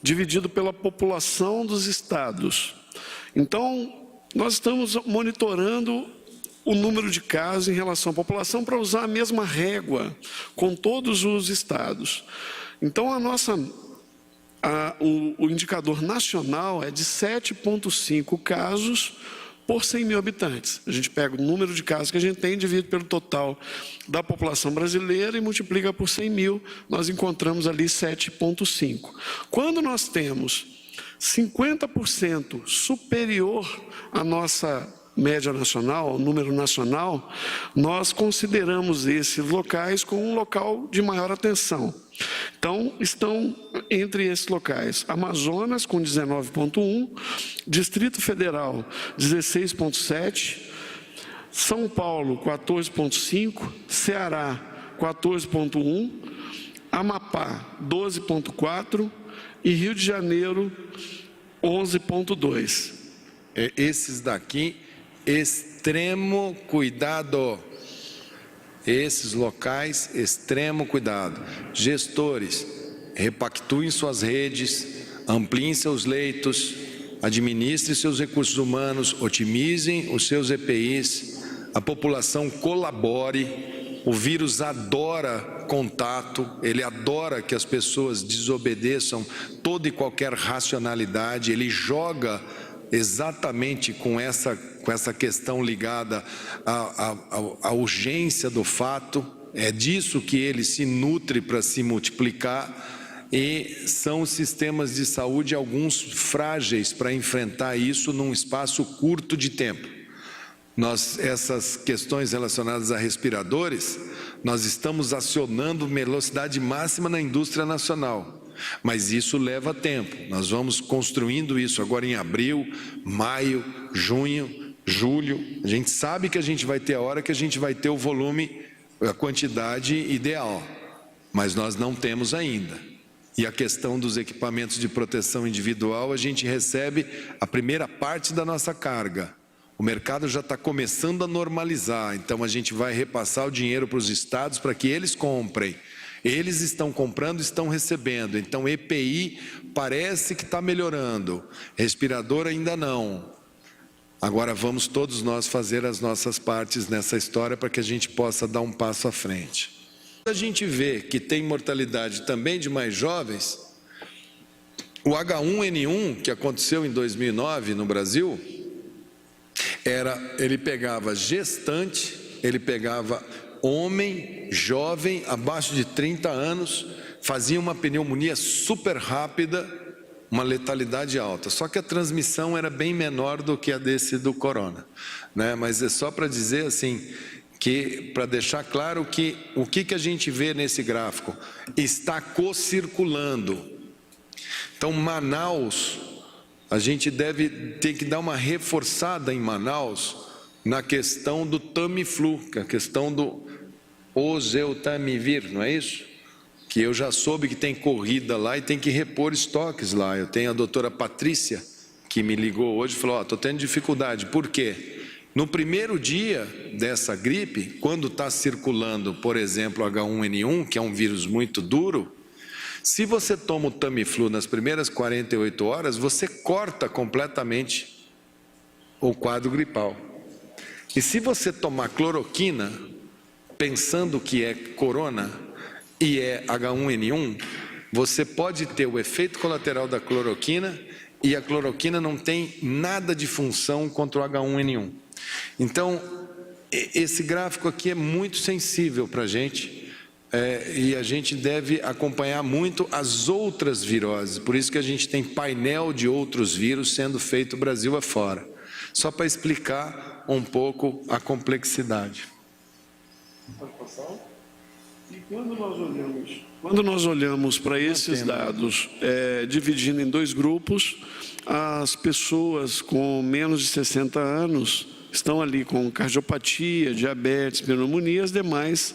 dividido pela população dos estados. Então, nós estamos monitorando o número de casos em relação à população para usar a mesma régua com todos os estados. Então, o indicador nacional é de 7,5 casos por 100 mil habitantes. A gente pega o número de casos que a gente tem, divide pelo total da população brasileira e multiplica por 100 mil, nós encontramos ali 7,5. Quando nós temos 50% superior à nossa média nacional, ao número nacional, nós consideramos esses locais como um local de maior atenção. Então, estão entre esses locais Amazonas com 19,1, Distrito Federal 16,7, São Paulo 14,5, Ceará 14,1, Amapá 12,4 e Rio de Janeiro 11,2. Esses daqui, extremo cuidado. Esses locais, extremo cuidado. Gestores, repactuem suas redes, ampliem seus leitos, administrem seus recursos humanos, otimizem os seus EPIs, a população colabore. O vírus adora contato, ele adora que as pessoas desobedeçam toda e qualquer racionalidade, ele joga exatamente com essa questão ligada à urgência do fato, é disso que ele se nutre para se multiplicar, e são sistemas de saúde alguns frágeis para enfrentar isso num espaço curto de tempo. Essas questões relacionadas a respiradores, nós estamos acionando velocidade máxima na indústria nacional. Mas isso leva tempo, nós vamos construindo isso agora em abril, maio, junho, julho. A gente sabe que a gente vai ter a hora que a gente vai ter o volume, a quantidade ideal, mas nós não temos ainda. E a questão dos equipamentos de proteção individual, a gente recebe a primeira parte da nossa carga. O mercado já está começando a normalizar, então a gente vai repassar o dinheiro para os estados para que eles comprem. Eles estão comprando, estão recebendo. Então, EPI parece que está melhorando. Respirador ainda não. Agora vamos todos nós fazer as nossas partes nessa história para que a gente possa dar um passo à frente. A gente vê que tem mortalidade também de mais jovens. O H1N1, que aconteceu em 2009 no Brasil, ele pegava gestante, ele pegava homem, jovem, abaixo de 30 anos, fazia uma pneumonia super rápida, uma letalidade alta. Só que a transmissão era bem menor do que a do corona, né? Mas é só para dizer assim, que para deixar claro que o que a gente vê nesse gráfico está co-circulando. Então, Manaus, a gente deve ter que dar uma reforçada em Manaus na questão do Tamiflu, que é a questão do oseltamivir, não é isso? Que eu já soube que tem corrida lá e tem que repor estoques lá. Eu tenho a doutora Patrícia, que me ligou hoje e falou, estou tendo dificuldade. Por quê? No primeiro dia dessa gripe, quando está circulando, por exemplo, H1N1, que é um vírus muito duro, se você toma o Tamiflu nas primeiras 48 horas, você corta completamente o quadro gripal. E se você tomar cloroquina, pensando que é corona e é H1N1, você pode ter o efeito colateral da cloroquina e a cloroquina não tem nada de função contra o H1N1. Então, esse gráfico aqui é muito sensível para a gente e a gente deve acompanhar muito as outras viroses. Por isso que a gente tem painel de outros vírus sendo feito Brasil afora. Só para explicar um pouco a complexidade. Pode passar? E quando nós olhamos para esses dados, dividindo em dois grupos, as pessoas com menos de 60 anos estão ali com cardiopatia, diabetes, pneumonia, as demais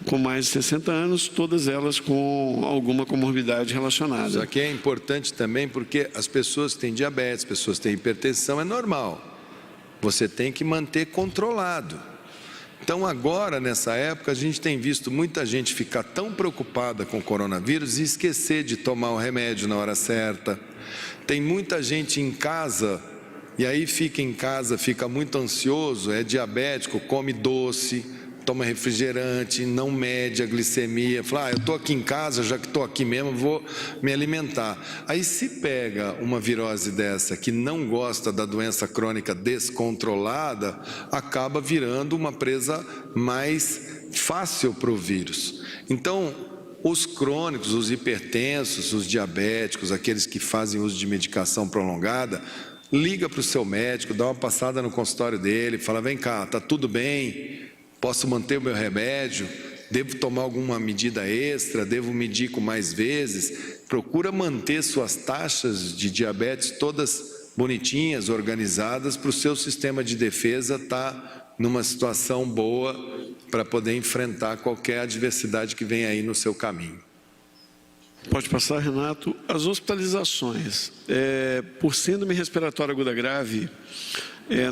com mais de 60 anos, todas elas com alguma comorbidade relacionada. Isso aqui é importante também porque as pessoas que têm diabetes, pessoas que têm hipertensão, é normal. Você tem que manter controlado. Então agora, nessa época, a gente tem visto muita gente ficar tão preocupada com o coronavírus e esquecer de tomar o remédio na hora certa. Tem muita gente em casa, e aí fica em casa, fica muito ansioso, é diabético, come doce, toma refrigerante, não mede a glicemia, fala, eu estou aqui em casa, já que estou aqui mesmo, vou me alimentar. Aí se pega uma virose dessa, que não gosta da doença crônica descontrolada, acaba virando uma presa mais fácil para o vírus. Então, os crônicos, os hipertensos, os diabéticos, aqueles que fazem uso de medicação prolongada, liga para o seu médico, dá uma passada no consultório dele, fala, vem cá, está tudo bem? Posso manter o meu remédio? Devo tomar alguma medida extra? Devo medir com mais vezes? Procura manter suas taxas de diabetes todas bonitinhas, organizadas, para o seu sistema de defesa estar numa situação boa para poder enfrentar qualquer adversidade que vem aí no seu caminho. Pode passar, Renato. As hospitalizações por síndrome respiratória aguda grave,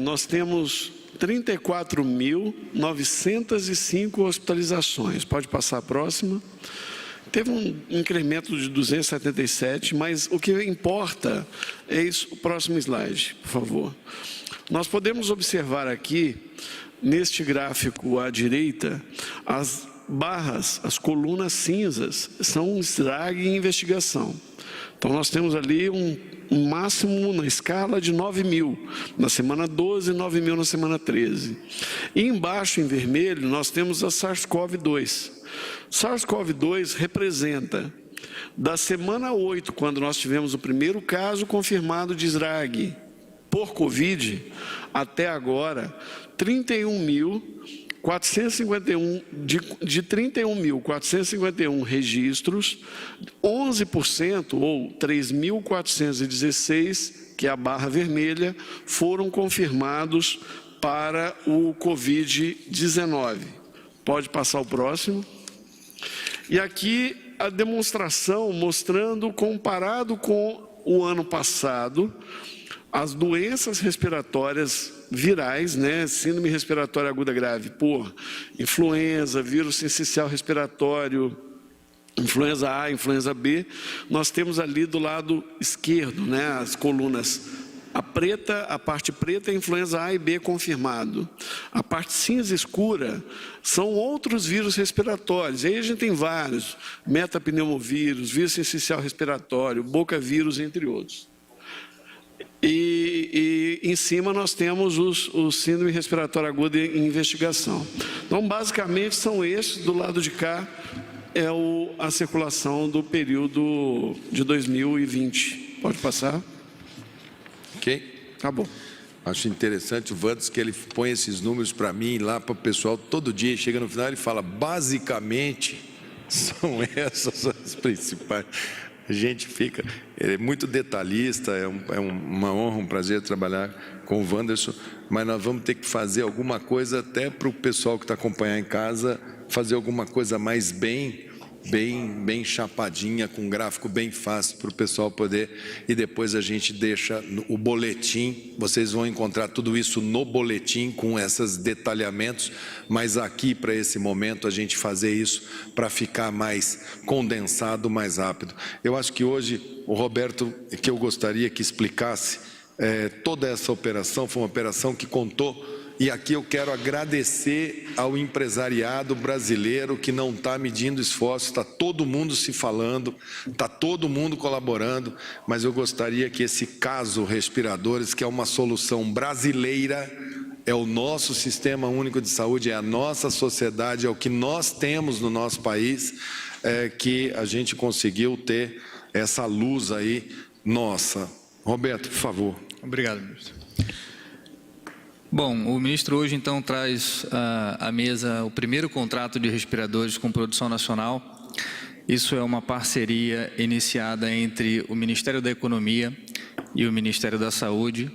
nós temos 34.905 hospitalizações. Pode passar a próxima. Teve um incremento de 277, mas o que importa é isso. O próximo slide, por favor. Nós podemos observar aqui, neste gráfico à direita, as barras, as colunas cinzas, são SDRAG em investigação. Então, nós temos ali um máximo na escala de 9.000 na semana 12, 9.000 na semana 13. E embaixo, em vermelho, nós temos a SARS-CoV-2. SARS-CoV-2 representa, da semana 8, quando nós tivemos o primeiro caso confirmado de SDRAG por Covid, até agora, 31.451 de 31.451 registros, 11% ou 3.416, que é a barra vermelha, foram confirmados para o Covid-19. Pode passar o próximo. E aqui a demonstração mostrando, comparado com o ano passado, as doenças respiratórias virais, síndrome respiratória aguda grave por influenza, vírus sincicial respiratório, influenza A, influenza B, nós temos ali do lado esquerdo, as colunas, a parte preta é influenza A e B confirmado. A parte cinza escura são outros vírus respiratórios. Aí a gente tem vários, metapneumovírus, vírus sincicial respiratório, bocavírus, entre outros. E em cima nós temos o síndrome respiratória aguda em investigação. Então, basicamente, são esses. Do lado de cá é a circulação do período de 2020. Pode passar? Ok. Acabou. Acho interessante o Vantos que ele põe esses números para mim, lá para o pessoal, todo dia. Chega no final e fala, basicamente, são essas as principais. A gente fica... Ele é muito detalhista, é uma honra, um prazer trabalhar com o Wanderson, mas nós vamos ter que fazer alguma coisa até para o pessoal que está acompanhando em casa, fazer alguma coisa mais bem chapadinha, com um gráfico bem fácil para o pessoal poder, e depois a gente deixa o boletim, vocês vão encontrar tudo isso no boletim com esses detalhamentos, mas aqui para esse momento a gente fazer isso para ficar mais condensado, mais rápido. Eu acho que hoje o Roberto, que eu gostaria que explicasse toda essa operação, foi uma operação que contou. E aqui eu quero agradecer ao empresariado brasileiro que não está medindo esforços, está todo mundo se falando, está todo mundo colaborando, mas eu gostaria que esse caso respiradores, que é uma solução brasileira, é o nosso sistema único de saúde, é a nossa sociedade, é o que nós temos no nosso país, que a gente conseguiu ter essa luz aí nossa. Roberto, por favor. Obrigado, ministro. Bom, o ministro hoje então traz à mesa o primeiro contrato de respiradores com produção nacional. Isso é uma parceria iniciada entre o Ministério da Economia e o Ministério da Saúde,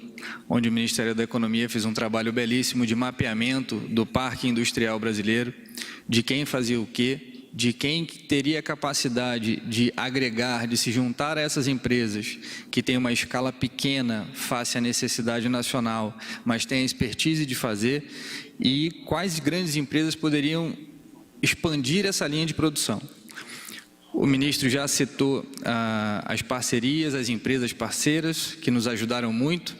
onde o Ministério da Economia fez um trabalho belíssimo de mapeamento do parque industrial brasileiro, de quem fazia o quê, de quem teria capacidade de agregar, de se juntar a essas empresas que têm uma escala pequena face à necessidade nacional, mas têm a expertise de fazer, e quais grandes empresas poderiam expandir essa linha de produção. O ministro já citou as parcerias, as empresas parceiras que nos ajudaram muito.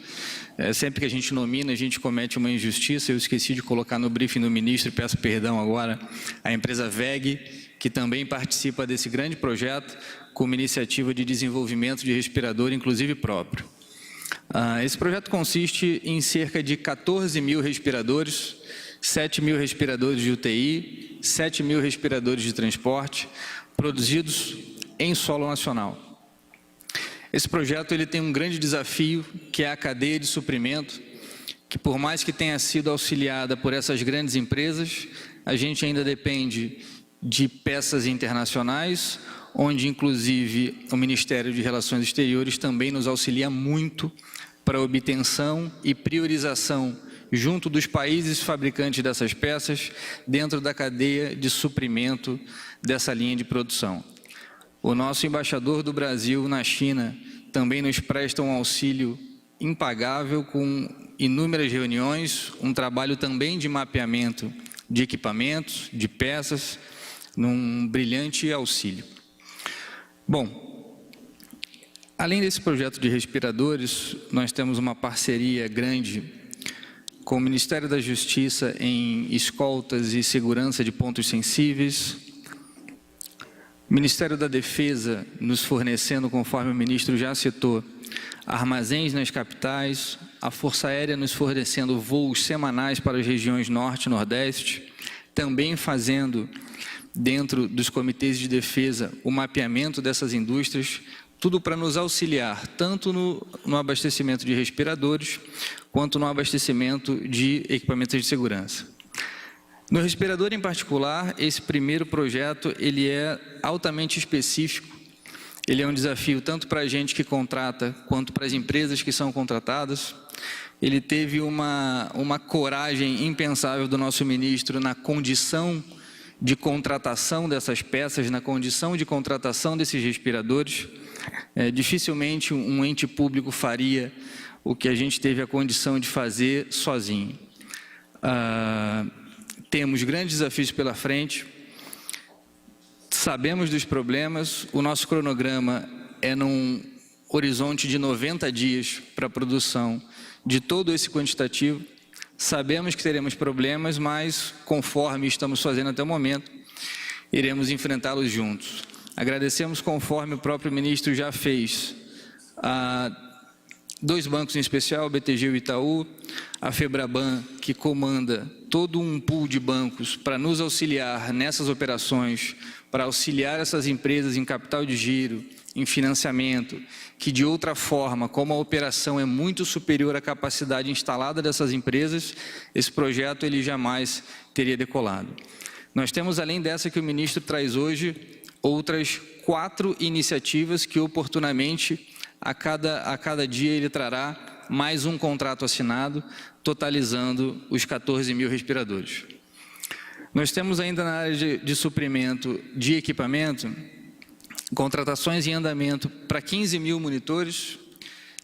Sempre que a gente nomina, a gente comete uma injustiça. Eu esqueci de colocar no briefing do ministro, peço perdão agora, a empresa VEG, que também participa desse grande projeto, com uma iniciativa de desenvolvimento de respirador, inclusive próprio. Esse projeto consiste em cerca de 14 mil respiradores, 7 mil respiradores de UTI, 7 mil respiradores de transporte, produzidos em solo nacional. Esse projeto ele tem um grande desafio, que é a cadeia de suprimento, que por mais que tenha sido auxiliada por essas grandes empresas, a gente ainda depende de peças internacionais, onde inclusive o Ministério de Relações Exteriores também nos auxilia muito para a obtenção e priorização junto dos países fabricantes dessas peças, dentro da cadeia de suprimento dessa linha de produção. O nosso embaixador do Brasil na China também nos presta um auxílio impagável, com inúmeras reuniões, um trabalho também de mapeamento de equipamentos, de peças, num brilhante auxílio. Bom, além desse projeto de respiradores, nós temos uma parceria grande com o Ministério da Justiça em escoltas e segurança de pontos sensíveis, o Ministério da Defesa nos fornecendo, conforme o ministro já citou, armazéns nas capitais, a Força Aérea nos fornecendo voos semanais para as regiões Norte e Nordeste, também fazendo, dentro dos comitês de defesa, o mapeamento dessas indústrias, tudo para nos auxiliar, tanto no abastecimento de respiradores, quanto no abastecimento de equipamentos de segurança. No respirador em particular, esse primeiro projeto, ele é altamente específico, ele é um desafio tanto para a gente que contrata, quanto para as empresas que são contratadas. Ele teve uma coragem impensável do nosso ministro na condição de contratação dessas peças, na condição de contratação desses respiradores. Dificilmente um ente público faria o que a gente teve a condição de fazer sozinho. Temos grandes desafios pela frente, sabemos dos problemas, o nosso cronograma é num horizonte de 90 dias para a produção de todo esse quantitativo. Sabemos que teremos problemas, mas conforme estamos fazendo até o momento, iremos enfrentá-los juntos. Agradecemos, conforme o próprio ministro já fez, a dois bancos em especial, o BTG e o Itaú, a Febraban, que comanda todo um pool de bancos para nos auxiliar nessas operações, para auxiliar essas empresas em capital de giro, em financiamento, que de outra forma, como a operação é muito superior à capacidade instalada dessas empresas, esse projeto ele jamais teria decolado. Nós temos, além dessa que o ministro traz hoje, outras 4 iniciativas que oportunamente a cada dia ele trará mais um contrato assinado, totalizando os 14 mil respiradores. Nós temos ainda na área de suprimento de equipamento, contratações em andamento para 15 mil monitores,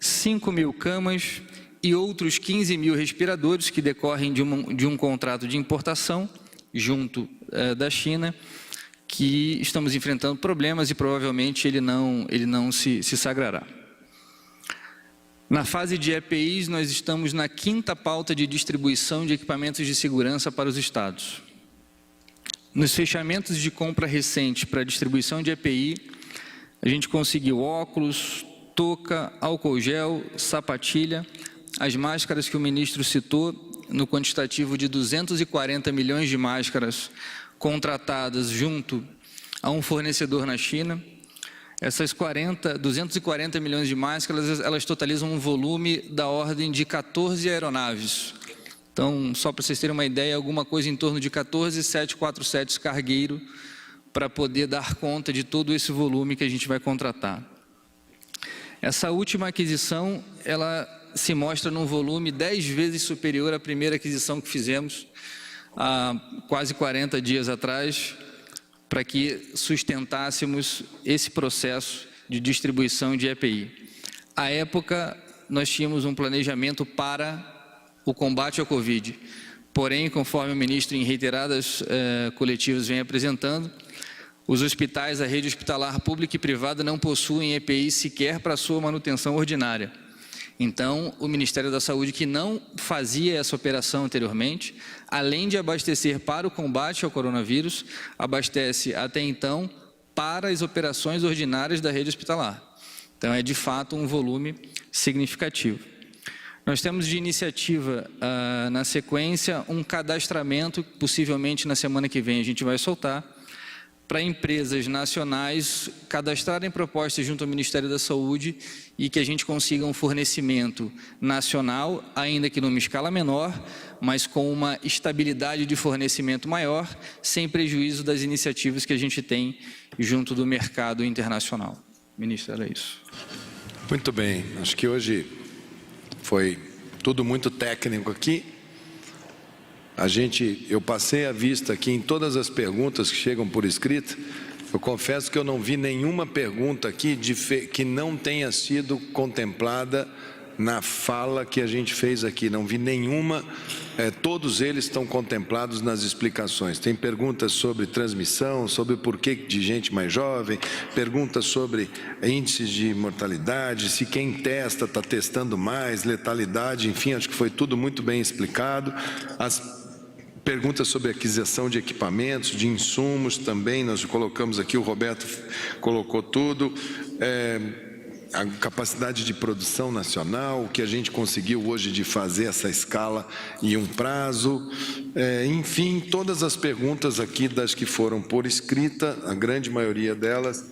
5 mil camas e outros 15 mil respiradores que decorrem de um contrato de importação junto da China, que estamos enfrentando problemas e provavelmente ele não se sagrará. Na fase de EPIs, nós estamos na 5ª pauta de distribuição de equipamentos de segurança para os estados. Nos fechamentos de compra recentes para distribuição de EPI, a gente conseguiu óculos, touca, álcool gel, sapatilha, as máscaras que o ministro citou, no quantitativo de 240 milhões de máscaras contratadas junto a um fornecedor na China. Essas 240 milhões de máscaras, elas totalizam um volume da ordem de 14 aeronaves. Então, só para vocês terem uma ideia, alguma coisa em torno de 14 747 cargueiro para poder dar conta de todo esse volume que a gente vai contratar. Essa última aquisição, ela se mostra num volume 10 vezes superior à primeira aquisição que fizemos há quase 40 dias atrás, para que sustentássemos esse processo de distribuição de EPI. À época, nós tínhamos um planejamento para o combate ao Covid. Porém, conforme o ministro em reiteradas coletivas vem apresentando, os hospitais, a rede hospitalar pública e privada não possuem EPI sequer para sua manutenção ordinária. Então, o Ministério da Saúde, que não fazia essa operação anteriormente, além de abastecer para o combate ao coronavírus, abastece até então para as operações ordinárias da rede hospitalar. Então, é de fato um volume significativo. Nós temos de iniciativa, na sequência, um cadastramento, possivelmente na semana que vem a gente vai soltar, para empresas nacionais cadastrarem propostas junto ao Ministério da Saúde e que a gente consiga um fornecimento nacional, ainda que numa escala menor, mas com uma estabilidade de fornecimento maior, sem prejuízo das iniciativas que a gente tem junto do mercado internacional. Ministro, era isso. Muito bem, acho que hoje foi tudo muito técnico aqui. Eu passei a vista aqui em todas as perguntas que chegam por escrito. Eu confesso que eu não vi nenhuma pergunta aqui que não tenha sido contemplada na fala que a gente fez aqui. Não vi nenhuma, todos eles estão contemplados nas explicações. Tem perguntas sobre transmissão, sobre o porquê de gente mais jovem, perguntas sobre índices de mortalidade, se quem testa está testando mais, letalidade, enfim, acho que foi tudo muito bem explicado. As perguntas sobre aquisição de equipamentos, de insumos também, nós colocamos aqui, o Roberto colocou tudo, a capacidade de produção nacional, o que a gente conseguiu hoje de fazer essa escala em um prazo, enfim, todas as perguntas aqui das que foram por escrita, a grande maioria delas,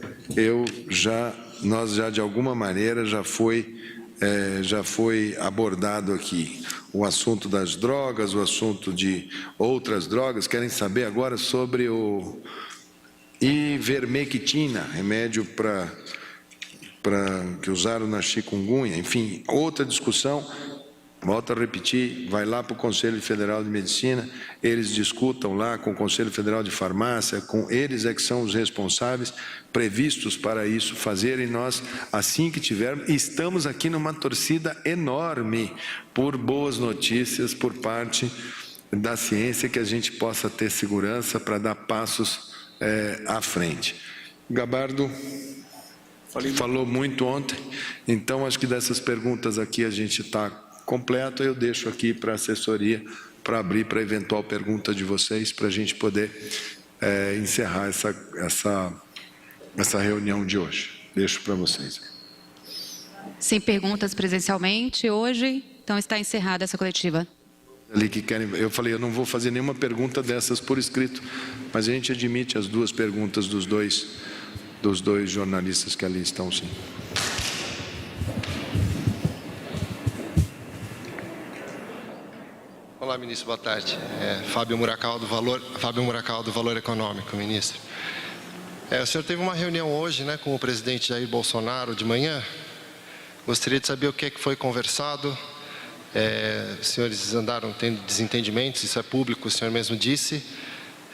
nós já de alguma maneira já foi abordado aqui. O assunto das drogas, o assunto de outras drogas. Querem saber agora sobre o ivermectina, remédio que usaram na chikungunya. Enfim, outra discussão, volto a repetir, vai lá para o Conselho Federal de Medicina, eles discutam lá com o Conselho Federal de Farmácia, com eles é que são os responsáveis, previstos para isso, fazerem. Nós, assim que tivermos, estamos aqui numa torcida enorme por boas notícias por parte da ciência, que a gente possa ter segurança para dar passos à frente. Gabardo falou muito ontem, então acho que dessas perguntas aqui a gente está completo. Eu deixo aqui para a assessoria para abrir para eventual pergunta de vocês, para a gente poder encerrar essa reunião de hoje. Deixo para vocês. Sem perguntas presencialmente hoje, então está encerrada essa coletiva. Ali que querem, eu falei, eu não vou fazer nenhuma pergunta dessas por escrito, mas a gente admite as duas perguntas dos dois jornalistas que ali estão, sim. Olá, ministro, boa tarde. Fábio Muracal do Valor Econômico, ministro. O senhor teve uma reunião hoje, né, com o presidente Jair Bolsonaro de manhã. Gostaria de saber o que foi conversado. Os senhores andaram tendo desentendimentos, isso é público, o senhor mesmo disse.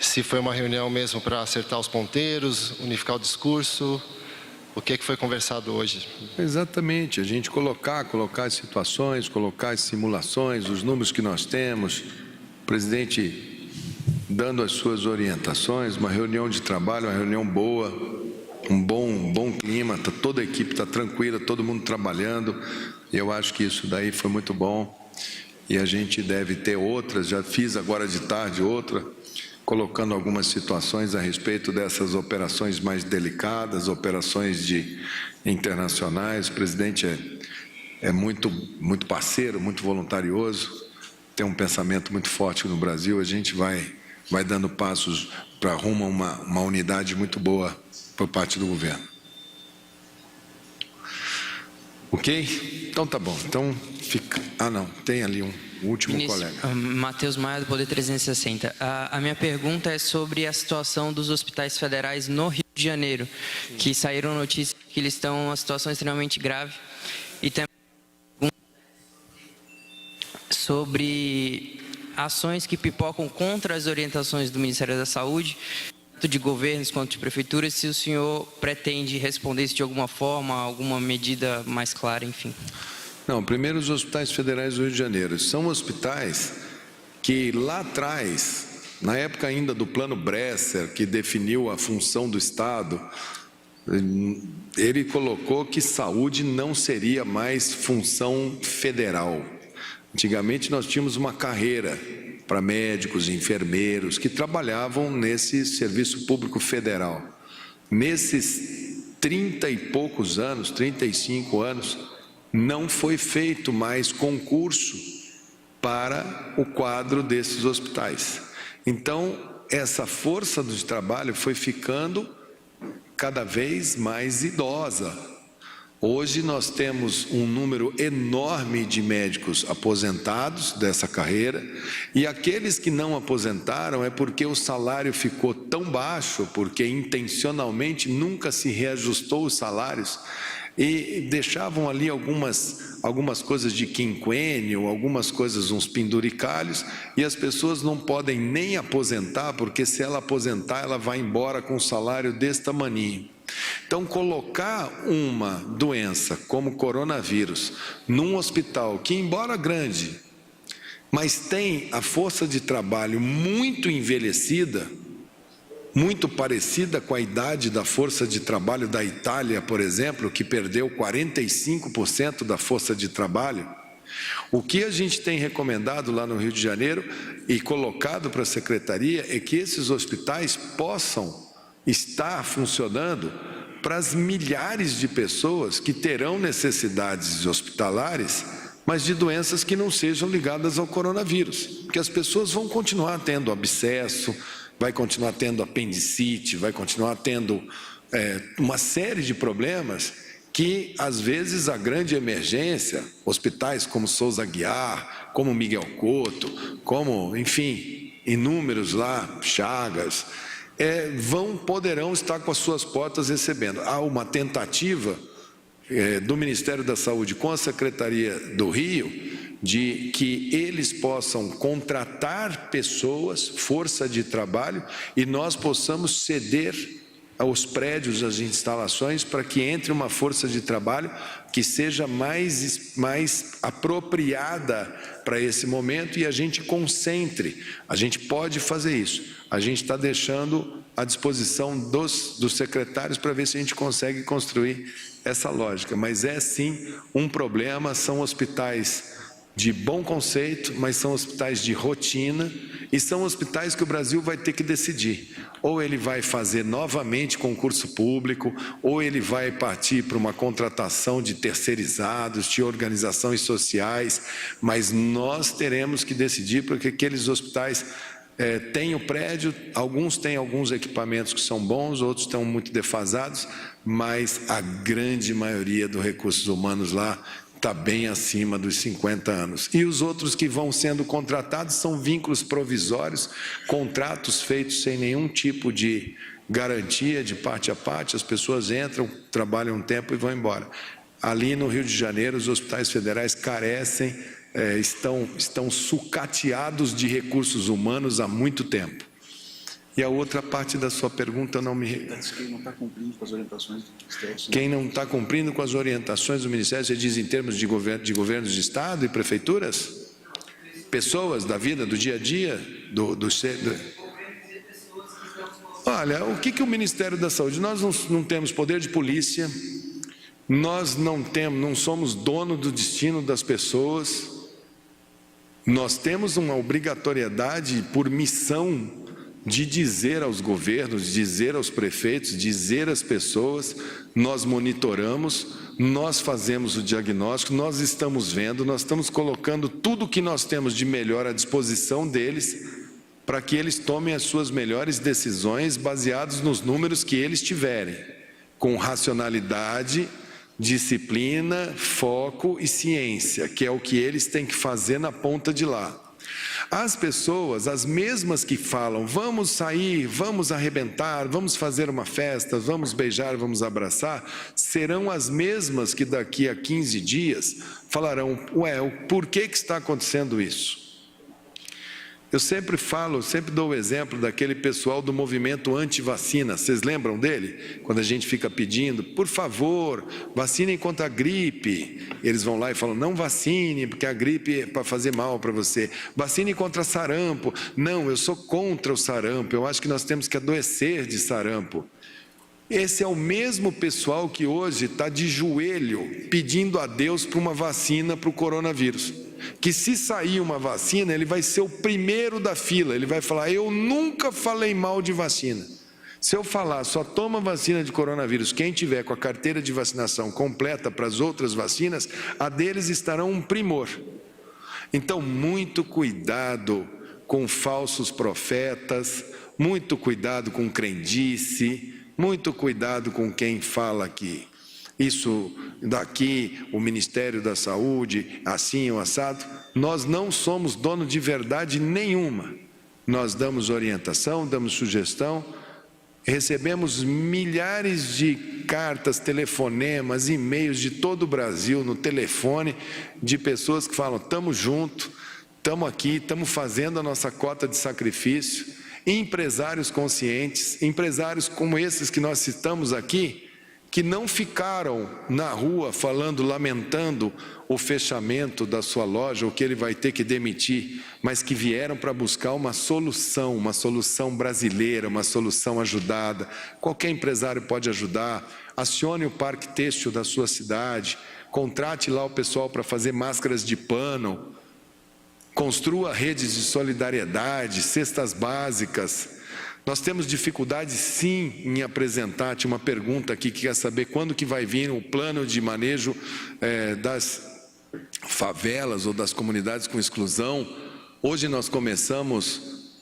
Se foi uma reunião mesmo para acertar os ponteiros, unificar o discurso. O que foi conversado hoje? Exatamente, a gente colocar as situações, colocar as simulações, os números que nós temos, o presidente dando as suas orientações, uma reunião de trabalho, uma reunião boa, um bom clima, toda a equipe está tranquila, todo mundo trabalhando, eu acho que isso daí foi muito bom e a gente deve ter outras, já fiz agora de tarde outra, colocando algumas situações a respeito dessas operações mais delicadas, operações internacionais. O presidente é muito parceiro, muito voluntarioso, tem um pensamento muito forte no Brasil. A gente vai dando passos para rumo a uma unidade muito boa por parte do governo. Ok? Então tá bom. Então fica. Não, tem ali um último colega. Matheus Maia, do Poder 360. A minha pergunta é sobre a situação dos hospitais federais no Rio de Janeiro, que saíram notícias que eles estão em uma situação extremamente grave. E também sobre ações que pipocam contra as orientações do Ministério da Saúde, tanto de governos quanto de prefeituras, se o senhor pretende responder isso de alguma forma, alguma medida mais clara, enfim. Não, primeiro os hospitais federais do Rio de Janeiro. São hospitais que lá atrás, na época ainda do Plano Bresser, que definiu a função do Estado, ele colocou que saúde não seria mais função federal. Antigamente nós tínhamos uma carreira para médicos e enfermeiros que trabalhavam nesse serviço público federal. Nesses 30 e poucos anos, 35 anos, não foi feito mais concurso para o quadro desses hospitais. Então, essa força de trabalho foi ficando cada vez mais idosa. Hoje nós temos um número enorme de médicos aposentados dessa carreira e aqueles que não aposentaram é porque o salário ficou tão baixo, porque intencionalmente nunca se reajustou os salários e deixavam ali algumas coisas de quinquênio, algumas coisas, uns penduricalhos, e as pessoas não podem nem aposentar, porque se ela aposentar, ela vai embora com um salário desse tamaninho. Então, colocar uma doença como coronavírus num hospital que, embora grande, mas tem a força de trabalho muito envelhecida, muito parecida com a idade da força de trabalho da Itália, por exemplo, que perdeu 45% da força de trabalho. O que a gente tem recomendado lá no Rio de Janeiro e colocado para a Secretaria é que esses hospitais possam estar funcionando para as milhares de pessoas que terão necessidades hospitalares, mas de doenças que não sejam ligadas ao coronavírus, porque as pessoas vão continuar tendo abscesso, vai continuar tendo apendicite, vai continuar tendo uma série de problemas que, às vezes, a grande emergência, hospitais como Souza Aguiar, como Miguel Couto, como, enfim, inúmeros lá, Chagas, poderão estar com as suas portas recebendo. Há uma tentativa do Ministério da Saúde com a Secretaria do Rio de que eles possam contratar pessoas, força de trabalho, e nós possamos ceder aos prédios, às instalações, para que entre uma força de trabalho que seja mais apropriada para esse momento e a gente concentre. A gente pode fazer isso. A gente está deixando à disposição dos secretários para ver se a gente consegue construir essa lógica. Mas é sim um problema, são hospitais de bom conceito, mas são hospitais de rotina e são hospitais que o Brasil vai ter que decidir. Ou ele vai fazer novamente concurso público, ou ele vai partir para uma contratação de terceirizados, de organizações sociais, mas nós teremos que decidir, porque aqueles hospitais têm o prédio, alguns têm alguns equipamentos que são bons, outros estão muito defasados, mas a grande maioria dos recursos humanos lá está bem acima dos 50 anos. E os outros que vão sendo contratados são vínculos provisórios, contratos feitos sem nenhum tipo de garantia de parte a parte, as pessoas entram, trabalham um tempo e vão embora. Ali no Rio de Janeiro, os hospitais federais carecem, estão sucateados de recursos humanos há muito tempo. E a outra parte da sua pergunta não me... Quem não está cumprindo com as orientações do Ministério. Quem não está cumprindo com as orientações do Ministério, você diz em termos de governos de Estado e prefeituras? Pessoas da vida, do dia a dia, Olha, o que o Ministério da Saúde... Nós não temos poder de polícia, nós não somos dono do destino das pessoas, nós temos uma obrigatoriedade por missão de dizer aos governos, dizer aos prefeitos, dizer às pessoas, nós monitoramos, nós fazemos o diagnóstico, nós estamos vendo, nós estamos colocando tudo o que nós temos de melhor à disposição deles, para que eles tomem as suas melhores decisões baseados nos números que eles tiverem, com racionalidade, disciplina, foco e ciência, que é o que eles têm que fazer na ponta de lá. As pessoas, as mesmas que falam, vamos sair, vamos arrebentar, vamos fazer uma festa, vamos beijar, vamos abraçar, serão as mesmas que daqui a 15 dias falarão, ué, por que está acontecendo isso? Eu sempre dou o exemplo daquele pessoal do movimento anti-vacina. Vocês lembram dele? Quando a gente fica pedindo, por favor, vacinem contra a gripe. Eles vão lá e falam, não vacine, porque a gripe é para fazer mal para você. Vacine contra sarampo. Não, eu sou contra o sarampo. Eu acho que nós temos que adoecer de sarampo. Esse é o mesmo pessoal que hoje está de joelho pedindo a Deus para uma vacina para o coronavírus. Que se sair uma vacina, ele vai ser o primeiro da fila, ele vai falar, eu nunca falei mal de vacina. Se eu falar, só toma vacina de coronavírus, quem tiver com a carteira de vacinação completa para as outras vacinas, a deles estará um primor. Então, muito cuidado com falsos profetas, muito cuidado com crendice, muito cuidado com quem fala aqui. Isso daqui, o Ministério da Saúde, assim ou assado, nós não somos dono de verdade nenhuma. Nós damos orientação, damos sugestão, recebemos milhares de cartas, telefonemas, e-mails de todo o Brasil no telefone, de pessoas que falam, estamos juntos, estamos aqui, estamos fazendo a nossa cota de sacrifício, empresários conscientes, empresários como esses que nós citamos aqui, que não ficaram na rua falando, lamentando o fechamento da sua loja, o que ele vai ter que demitir, mas que vieram para buscar uma solução brasileira, uma solução ajudada. Qualquer empresário pode ajudar, acione o parque têxtil da sua cidade, contrate lá o pessoal para fazer máscaras de pano, construa redes de solidariedade, cestas básicas. Nós temos dificuldade, sim, em apresentar. Tinha uma pergunta aqui que quer saber quando que vai vir o plano de manejo das favelas ou das comunidades com exclusão. Hoje nós começamos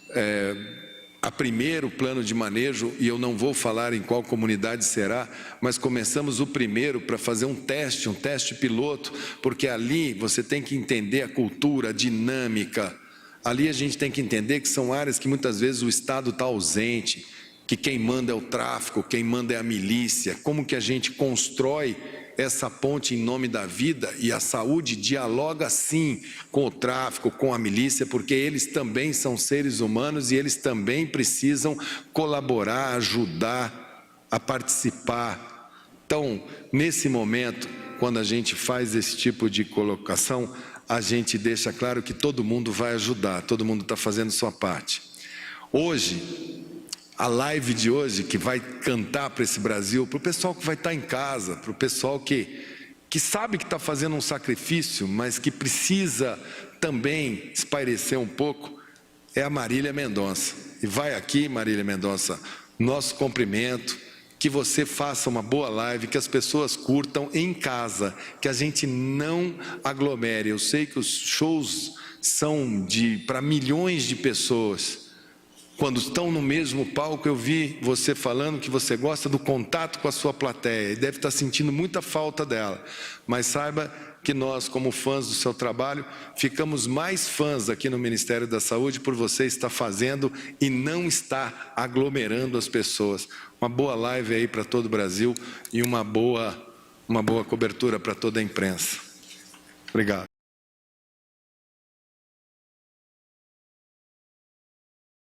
a primeiro plano de manejo, e eu não vou falar em qual comunidade será, mas começamos o primeiro para fazer um teste piloto, porque ali você tem que entender a cultura, a dinâmica. Ali a gente tem que entender que são áreas que muitas vezes o Estado está ausente, que quem manda é o tráfico, quem manda é a milícia. Como que a gente constrói essa ponte em nome da vida, e a saúde dialoga sim com o tráfico, com a milícia, porque eles também são seres humanos e eles também precisam colaborar, ajudar a participar. Então, nesse momento, quando a gente faz esse tipo de colocação, a gente deixa claro que todo mundo vai ajudar, todo mundo está fazendo sua parte. Hoje, a live de hoje, que vai cantar para esse Brasil, para o pessoal que vai estar em casa, para o pessoal que sabe que está fazendo um sacrifício, mas que precisa também espairecer um pouco, é a Marília Mendonça. E vai aqui, Marília Mendonça, nosso cumprimento, que você faça uma boa live, que as pessoas curtam em casa, que a gente não aglomere. Eu sei que os shows são para milhões de pessoas. Quando estão no mesmo palco, eu vi você falando que você gosta do contato com a sua plateia e deve estar sentindo muita falta dela. Mas saiba que nós, como fãs do seu trabalho, ficamos mais fãs aqui no Ministério da Saúde por você estar fazendo e não estar aglomerando as pessoas. Uma boa live aí para todo o Brasil e uma boa cobertura para toda a imprensa. Obrigado.